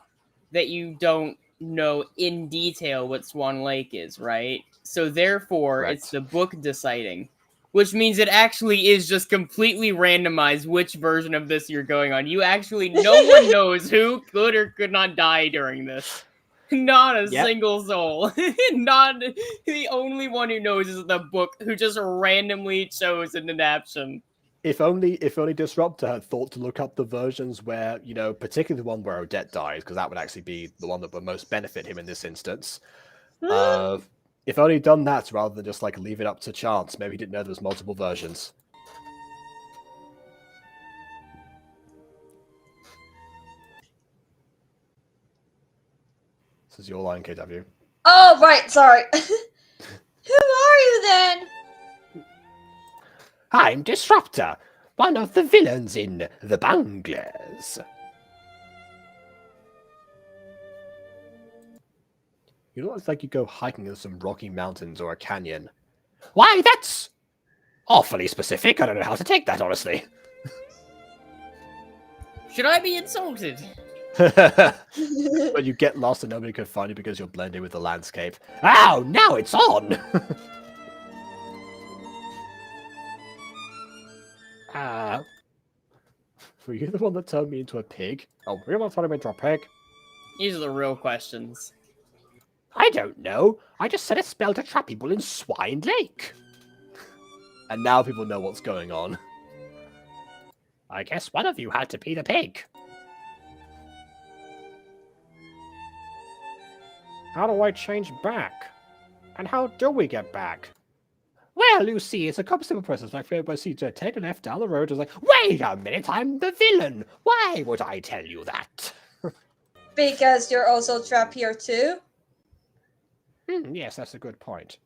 that you don't know in detail what Swan Lake is, right? So therefore, Correct. It's the book deciding, which means it actually is just completely randomized which version of this you're going on. You actually, no one knows who could or could not die during this. Not a single soul. Not the only one who knows is the book, who just randomly chose an adaptation. If only Disruptor had thought to look up the versions where, you know, particularly the one where Odette dies, because that would actually be the one that would most benefit him in this instance. If only he'd done that rather than just like leave it up to chance. Maybe he didn't know there was multiple versions. This is your line, KW. Oh, right, sorry. Who are you then? I'm Disruptor, one of the villains in The Bunglers. You look like you go hiking in some rocky mountains or a canyon. Why, that's awfully specific. I don't know how to take that, honestly. Should I be insulted? But you get lost and nobody can find you because you're blending with the landscape. Ow, now it's on! Were you the one that turned me into a pig? Oh, were you the one turning me into a pig? These are the real questions. I don't know. I just said a spell to trap people in Swine Lake. And now people know what's going on. I guess one of you had to be the pig. How do I change back? And how do we get back? Well, you see, it's a simple process. Like, I see to take a left down the road. It's like, wait a minute, I'm the villain. Why would I tell you that? Because you're also trapped here too. Yes, that's a good point.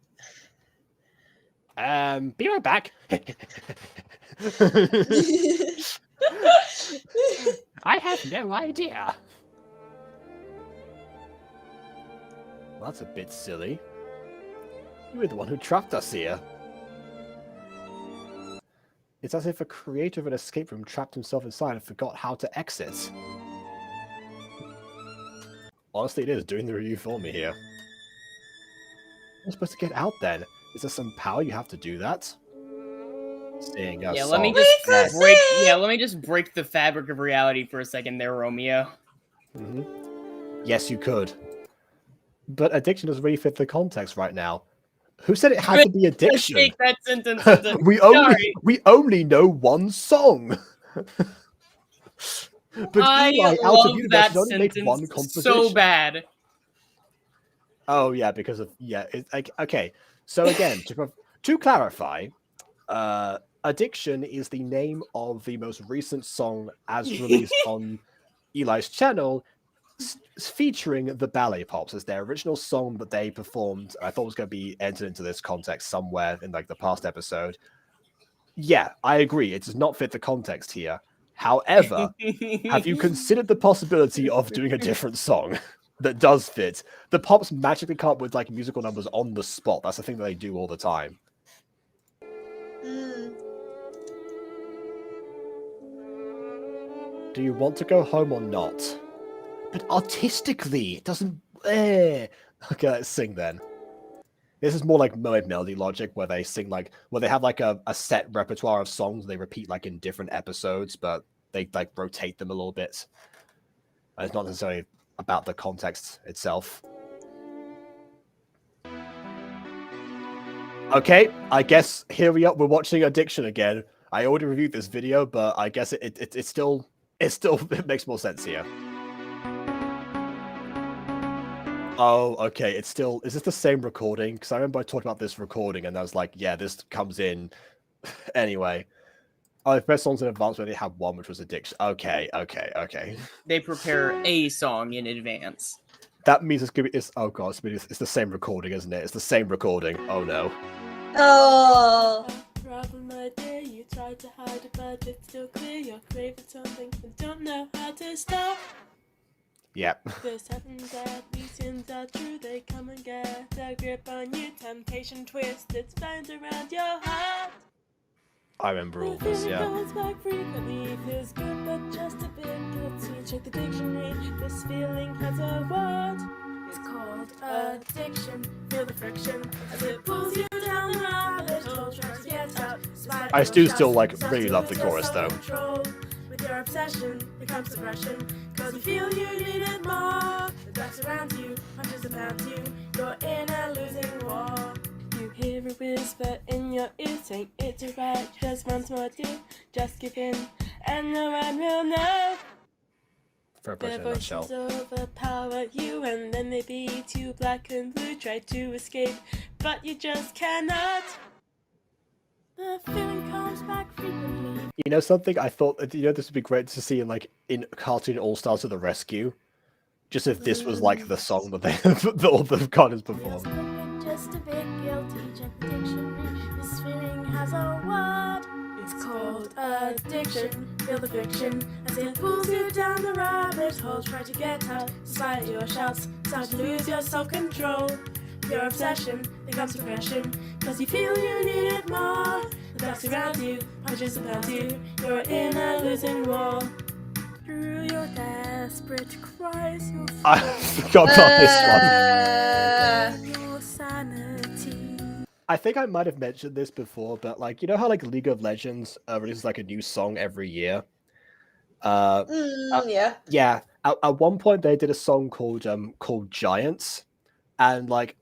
Be right back. I have no idea. Well, that's a bit silly. You were the one who trapped us here. It's as if a creator of an escape room trapped himself inside and forgot how to exit. Honestly, it is doing the review for me here. I'm supposed to get out then. Is there some power you have to do that? Seeing a Yeah, song. let me just break. Yeah, let me just break the fabric of reality for a second, there, Romeo. Yes, you could. But addiction doesn't really fit the context right now. Who said it had to be addiction? Take that sentence. we only know one song. But I Eli, out love of universe, that only made one sentence composition. so bad. Oh yeah, because of It's like, okay. So again, to clarify, "Addiction" is the name of the most recent song as released on Eli's channel, featuring the Ballet Pops as their original song that they performed. I thought was going to be entered into this context somewhere in like the past episode. Yeah, I agree. It does not fit the context here. However, have you considered the possibility of doing a different song that does fit? The Pops magically come up with like musical numbers on the spot. That's the thing that they do all the time. Do you want to go home or not? But artistically, it doesn't. Okay, let's sing then. This is more like Mermaid Melody logic, where they sing like, where they have like a set repertoire of songs they repeat like in different episodes, but they like rotate them a little bit. And it's not necessarily about the context itself. Okay, I guess here we are. We're watching Addiction again. I already reviewed this video, but I guess it still it makes more sense here. Oh, okay. It's still. Is this the same recording? Because I remember I talked about this recording, and I was like, yeah, this comes in. Anyway, I pressed songs in advance when they had one, which was Addiction. Okay. They prepare a song in advance. That means it's gonna be. Oh god, it's the same recording, isn't it? It's the same recording. Oh no. Oh. Problem idea, you try to hide it, but it's still clear you're craving something and don't know how to stop. Yep. This happens at least things are true, they come and get a grip on you. Temptation twist, it's bound around your heart. I remember all this, yeah. Comes back frequently, feels good but just a bit guilty. Check the dictionary, this feeling has a word. It's called addiction. Feel the friction as it pulls you down the rabbit hole, trying to get out. I do still like really love the chorus though. With your obsession becomes depression, cause you feel you need it more. The dark surrounds you, punches around you, you're in a losing war. You hear a whisper in your ear saying it's alright, just once more dear, just give in, and no one will know. Their voices overpower you, and then they beat you black and blue. Try to escape, but you just cannot. The feeling comes back frequently. You know something? I thought this would be great to see in Cartoon All Stars to the Rescue. Just if this was like the song that they all the Cartoons performed. Just a bit guilty, check the dictionary. This feeling has a word. It's called addiction. Feel the friction as it pulls you down the rabbit hole. Try to get out, despite your shouts. Start to lose your self-control. Your obsession becomes depression, cause you feel you need it more. The dark surrounds you, punches about you. You're in a losing war. Through your desperate cries, you'll I forgot about this one. your sanity. I think I might have mentioned this before, but like, you know how like League of Legends releases like a new song every year? Yeah. Yeah. At one point they did a song called Giants, and like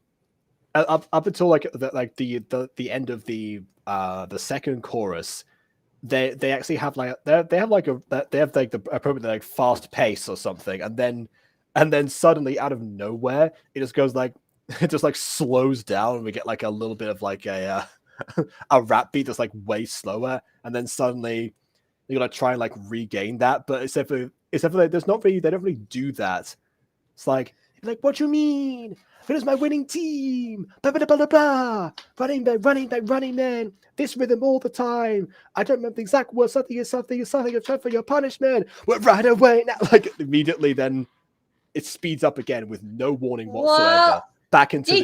up until like the end of the second chorus, they actually have like they have like the appropriate like fast pace or something, and then suddenly out of nowhere it just goes like it just like slows down, and we get like a little bit of like a rap beat that's like way slower, and then suddenly you're gonna try and like regain that, but except for like, there's not really, they don't really do that. It's like what you mean? Where's my winning team? Blah, blah, blah, blah, blah. Running man. This rhythm all the time. I don't remember the exact words. Something is time for your punishment. We're right away now. Like immediately, then it speeds up again with no warning whatsoever. Well, Back into they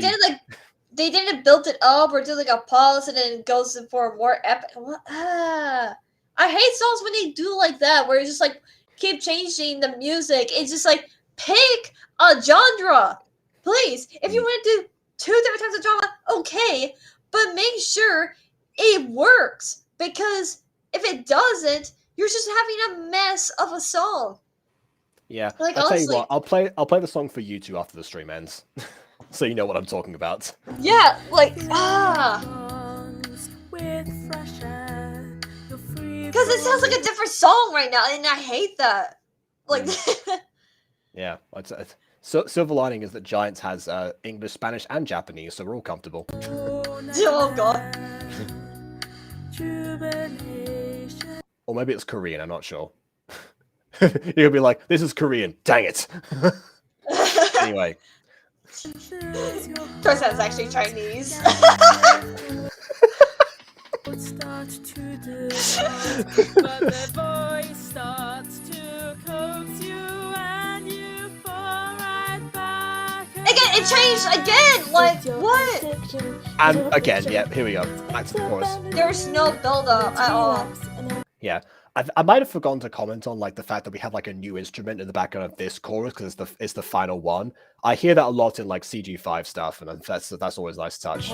didn't build it up or do like a pause and then it goes for more epic. I hate songs when they do like that, where it's just like keep changing the music. It's just like pick a genre. Please, if you want to do 2 different types of drama, okay, but make sure it works, because if it doesn't, you're just having a mess of a song. Yeah, like I'll honestly, tell you what, I'll play the song for you two after the stream ends, so you know what I'm talking about. Yeah, like because it sounds like a different song right now, and I hate that. Like, yeah, so silver lining is that Giants has English, Spanish, and Japanese, so we're all comfortable. oh god. Or maybe it's Korean, I'm not sure. You'll be like, this is Korean, dang it. Anyway. Turns out it's actually Chinese. But the voice starts to coax you and you fall right back. Again, it changed again! Like, what? And again, yeah, here we go. Back to the chorus. There's no build-up at all. Yeah. I might have forgotten to comment on like the fact that we have like a new instrument in the background of this chorus because it's the final one. I hear that a lot in like CG5 stuff, and that's always a nice touch.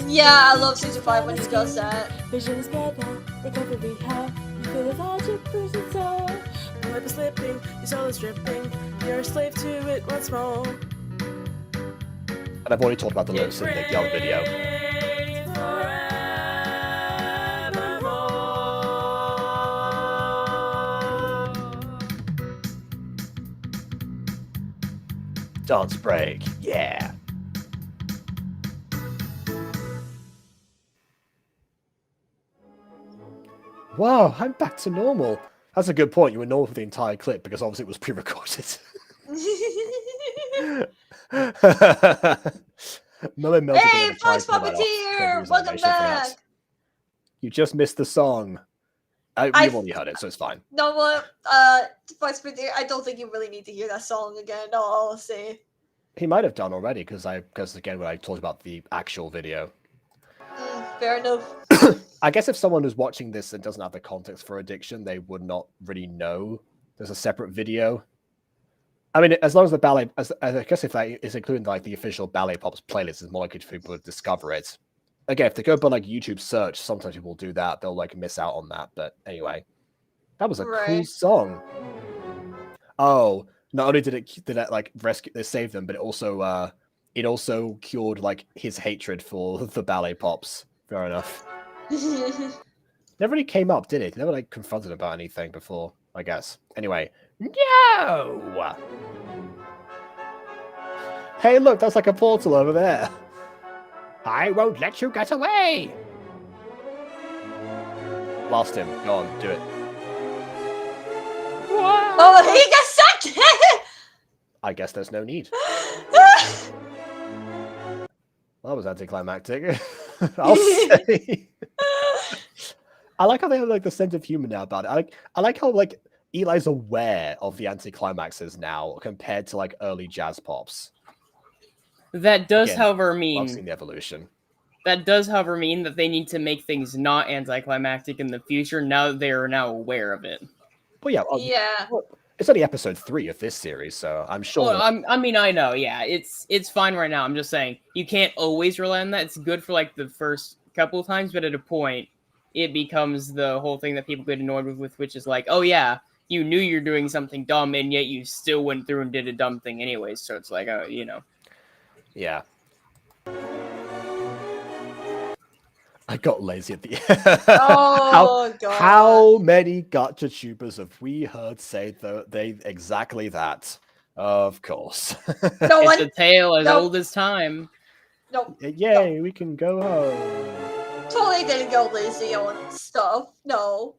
Yeah, I love Season 5 when he does that. Visions get down, like every how you feel the magic person so. Your life is slipping, your soul is dripping, you're a slave to it once more. And I've already talked about the lyrics in the other video. Dance break, yeah. Wow, I'm back to normal. That's a good point. You were normal for the entire clip because obviously it was pre-recorded. Hey, Fox Puppeteer! Welcome back! You just missed the song. You've already heard it, so it's fine. No, what? Fox Puppeteer, I don't think you really need to hear that song again, I'll say. He might have done already, because again, when I talked about the actual video. Fair enough. I guess if someone is watching this and doesn't have the context for Addiction, they would not really know there's a separate video. I mean, as long as the ballet, I guess if that is including like the official Ballet Pops playlist, it's more likely for people to discover it. Again, if they go by like YouTube search, sometimes people do that. They'll like miss out on that. But anyway, that was a cool song. Oh, not only did it like rescue, they saved them, but it also cured like his hatred for the Ballet Pops. Fair enough. Never really came up, did it? Never like confronted about anything before, I guess. Anyway, no. Hey, look, that's like a portal over there. I won't let you get away. Blast him. Go on, do it. Whoa. Oh, he got sucked. I guess there's no need. Well, that was anticlimactic. I'll say. I like how they have like the sense of humor now about it. I like how like Eli's aware of the anticlimaxes now compared to like early jazz pops. That does, Again, however, I've mean seen the evolution. That does, however, mean that they need to make things not anticlimactic in the future. Now that they are now aware of it. But yeah, yeah. It's only episode 3 of this series, so I'm sure. Well, I mean, I know, yeah, it's fine right now. I'm just saying you can't always rely on that. It's good for like the first couple of times, but at a point, it becomes the whole thing that people get annoyed with, which is like, oh yeah, you knew you're doing something dumb, and yet you still went through and did a dumb thing anyways. So it's like, oh, you know. Yeah. I got lazy at the Oh god. How many Gacha tubers have we heard say they exactly that? Of course. No It's one. a tale as Nope. old as time. No. Yay, we can go home. Totally didn't go lazy on stuff. No.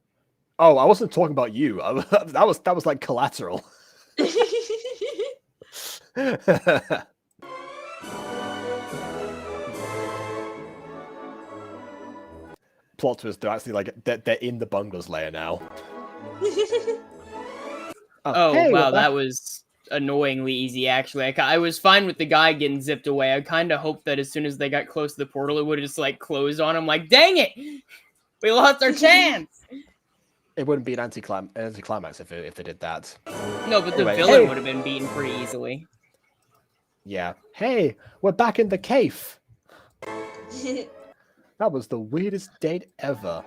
Oh, I wasn't talking about you. That was like collateral. Plot twist, they're actually like they're in the bungles layer now. Oh, hey, wow, we're that back. was annoyingly easy, actually. I was fine with the guy getting zipped away. I kind of hoped that as soon as they got close to the portal, it would have just, like, closed on him. Like, dang it! We lost our chance! It wouldn't be an anticlimax if they did that. No, but Anyway, the villain hey. would have been beaten pretty easily. Yeah. Hey, we're back in the cave. That was the weirdest date ever.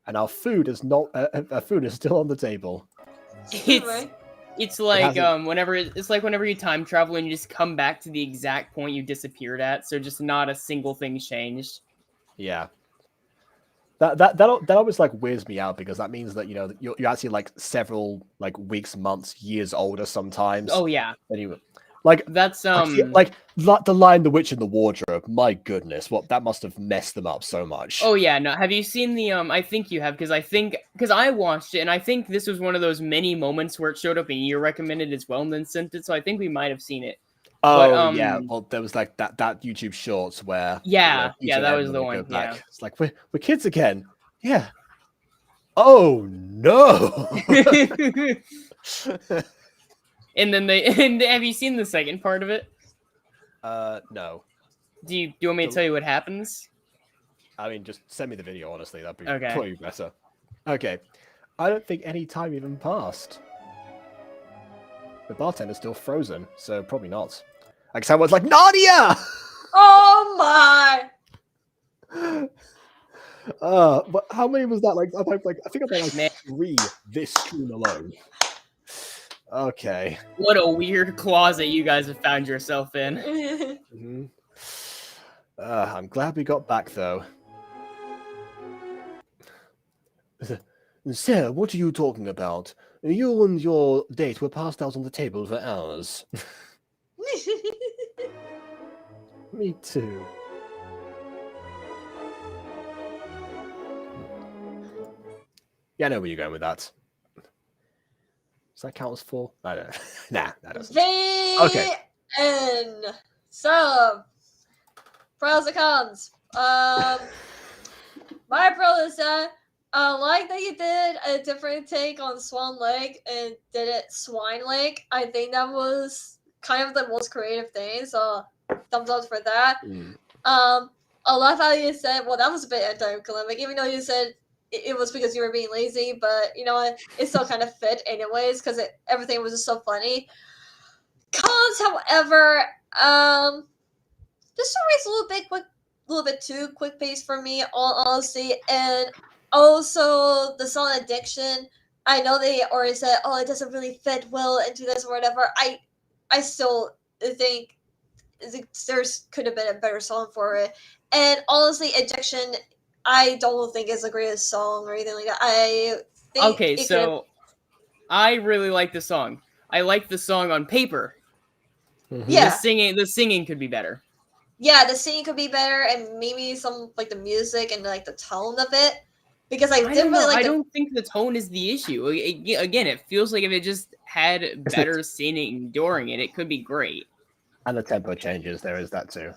And our food is not. Our food is still on the table. It's like hasn't- whenever you time travel and you just come back to the exact point you disappeared at, so just not a single thing's changed. Yeah. That always like weirds me out because that means that you're actually like several like weeks, months, years older sometimes. Oh yeah, Anyway, like that's like the line "The Witch in the Wardrobe." My goodness, what that must have messed them up so much. Oh yeah, no. Have you seen the I think you have because I watched it and I think this was one of those many moments where it showed up and you recommended as well and then sent it. So I think we might have seen it. Oh But, yeah, well there was like that YouTube Shorts where Yeah, Peter yeah, and that was Edmund the would go one, back. yeah. It's like we're kids again. Yeah. Oh no. And then and have you seen the second part of it? No. Do you want me to tell you what happens? I mean, just send me the video. Honestly, that'd be Okay. probably better. Okay. I don't think any time even passed. The bartender's still frozen, so probably not. Like someone's like Nadia. Oh my! But how many was that? Like I think I've had Man. 3 this stream alone. Okay. What a weird closet you guys have found yourself in. Mm-hmm. I'm glad we got back though. Sir, what are you talking about? You and your date were passed out on the table for hours. Me too. Yeah, I know where you're going with that. Does that count as 4? I don't know. Nah, that doesn't. Okay. And so, pros and cons. My pro is that I like that you did a different take on Swan Lake and did it Swine Lake. I think that was kind of the most creative thing, so thumbs up for that. I love how you said, well, that was a bit anticlimactic, even though you said it was because you were being lazy, but you know what? It still kind of fit anyways because everything was just so funny. Cons, however, this story is a little bit too quick paced for me, all honesty, and also the song Addiction. I know they already said, oh, it doesn't really fit well into this or whatever. I still think there could have been a better song for it. And honestly, Addiction, I don't think is the greatest song or anything like that. I think Okay, so I really like the song. I like the song on paper. Mm-hmm. Yeah. The singing could be better. Yeah, the singing could be better, and maybe some like the music and like the tone of it. Because I didn't really like. I don't think the tone is the issue. Again, it feels like if it just had better singing during it, it could be great. And the tempo changes. There is that too.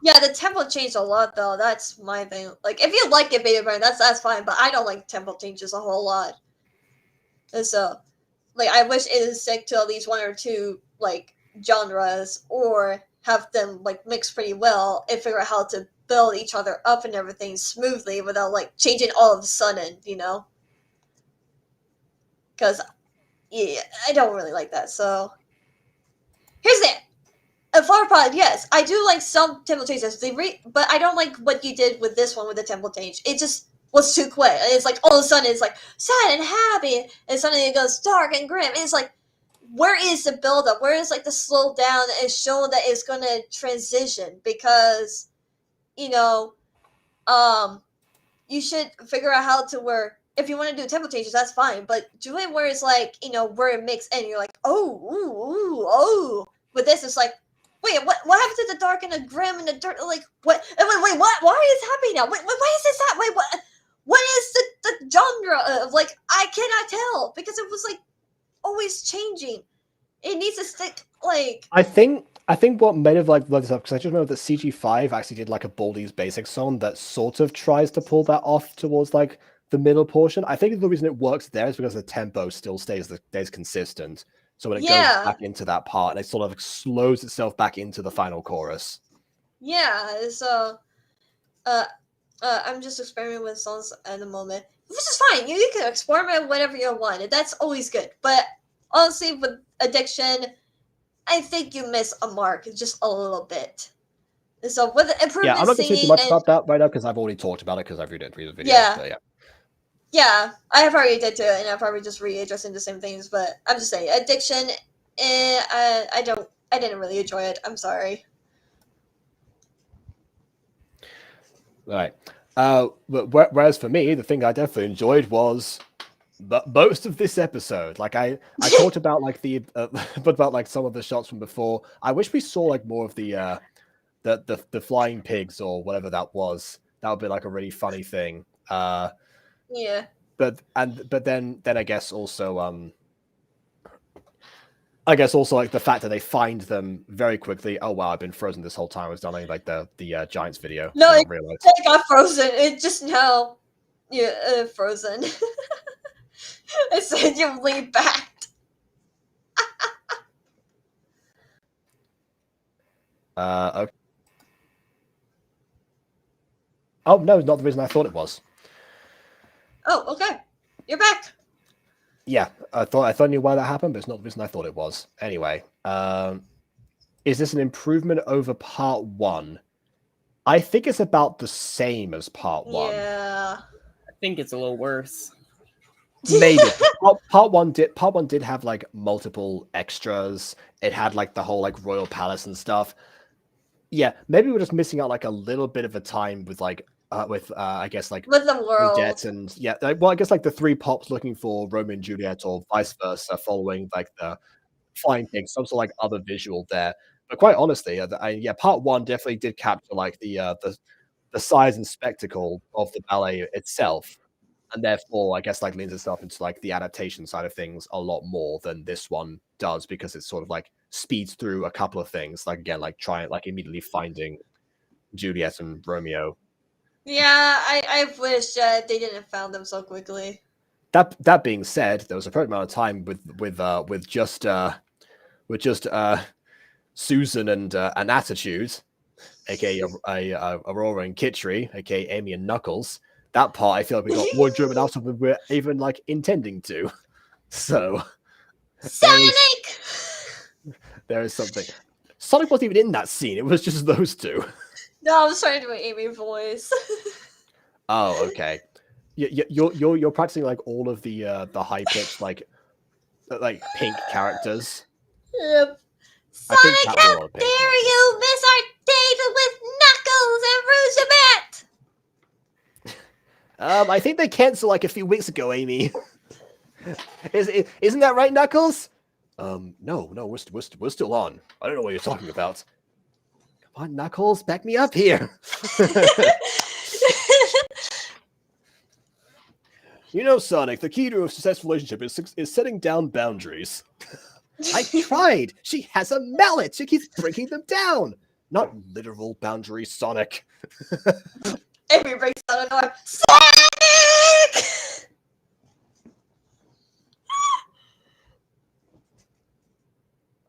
Yeah, the tempo changed a lot though. That's my thing. Like, if you like it, Baby Brain, that's fine. But I don't like tempo changes a whole lot. And so, like, I wish it would stick to at least 1 or 2 like genres, or have them like mix pretty well and figure out how to build each other up and everything smoothly without like changing all of a sudden, you know? Because yeah, I don't really like that. So here's the Flower Pod, yes, I do like some tempo changes. But I don't like what you did with this one with the tempo change. It just was too quick. It's like all of a sudden it's like sad and happy, and suddenly it goes dark and grim. It's like, where is the build-up? Where is, like, the slow down and showing that it's gonna transition? Because, you know, you should figure out how to where, if you want to do tempo changes, that's fine, but do it where it's like, you know, where it makes and you're like, oh, ooh, ooh, oh. But this is like, wait, what happened to the dark and the grim and the dirt? Like, what? Wait, what? Why is it happening now? Wait, why is this that? Wait, what is the genre of, like, I cannot tell, because it was, like, always changing. It needs to stick, like... I think what made it like this up, because I just remember that CG5 actually did like a Baldi's Basic song that sort of tries to pull that off towards like the middle portion. I think the reason it works there is because the tempo still stays consistent. So when it goes back into that part, it sort of slows itself back into the final chorus. Yeah, so I'm just experimenting with songs at the moment, which is fine. You can experiment with whatever you want. That's always good. But honestly, with Addiction, I think you miss a mark just a little bit. So with improvement, I'm not going to say too much about that right now because I've already talked about it because I've read the video. Yeah. Yeah, I have already did too, and I've probably just readdressing the same things. But I'm just saying, Addiction. I didn't really enjoy it. I'm sorry. Right. Whereas for me, the thing I definitely enjoyed was most of this episode. Like I talked about like but about like some of the shots from before. I wish we saw like more of the flying pigs or whatever that was. That would be like a really funny thing. Yeah. But then I guess also like the fact that they find them very quickly. Oh wow, I've been frozen this whole time. I was done like the Giants video. No, I it got frozen. It just now, frozen. I said you lean back. Okay. Oh no, not the reason I thought it was. Oh, okay. You're back. Yeah, I thought I knew why that happened, but it's not the reason I thought it was. Anyway, is this an improvement over part 1? I think it's about the same as part 1. Yeah. I think it's a little worse. Maybe part one did have like multiple extras. It had like the whole like royal palace and stuff. Yeah, maybe we're just missing out like a little bit of a time with like I guess like with the world Juliet and well, I guess like the 3 pops looking for Romeo and Juliet or vice versa, following like the flying pigs, some sort of like other visual there. But quite honestly, part 1 definitely did capture like the size and spectacle of the ballet itself, and therefore I guess like leans itself into like the adaptation side of things a lot more than this one does, because it sort of like speeds through a couple of things, like again like trying like immediately finding Juliet and Romeo. Yeah, I wish they didn't have found them so quickly. That being said, there was a perfect amount of time with just Susan and an Attitude, aka Aurora and Kitchery, aka Amy and Knuckles. That part I feel like we got more driven out of than we're even like intending to. So Sonic! There is something. Sonic wasn't even in that scene. It was just those two. No, I was trying to do an Amy voice. Oh, okay. You're practicing like all of the high pitched like pink characters. Yep. Sonic, how dare you miss our date with Knuckles and Rougemette? I think they canceled like a few weeks ago, Amy. Isn't that right, Knuckles? No, we're still on. I don't know what you're talking about. Come on, Knuckles, back me up here. You know, Sonic, the key to a successful relationship is setting down boundaries. I tried. She has a mallet. She keeps breaking them down. Not literal boundaries, Sonic. Amy breaks out a door. Sonic!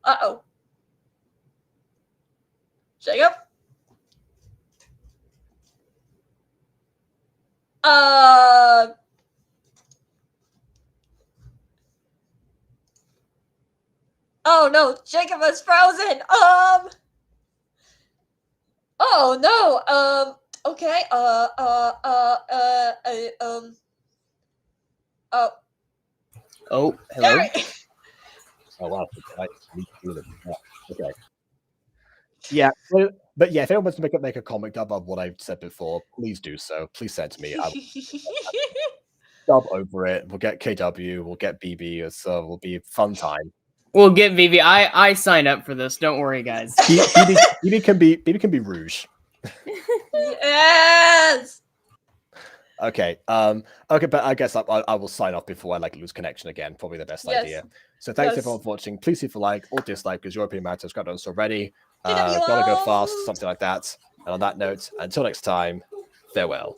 Uh-oh. Jacob? Oh no, Jacob is frozen. Oh no. Okay. Oh. Oh, hello. Oh wow! I need to do this. Okay. Yeah, but yeah, if anyone wants to make a comic dub of what I've said before, please do so. Please send to me. I will dub over it. We'll get KW. We'll get BB. So it'll be a fun time. We'll get Vivi. I signed up for this. Don't worry, guys. BB can be Rouge. Yes. Okay. Okay, but I guess I will sign off before I lose connection again. Probably the best idea. So thanks everyone for watching. Please leave a like or dislike because European matter subscribe to us already. Gotta go fast, something like that. And on that note, until next time, farewell.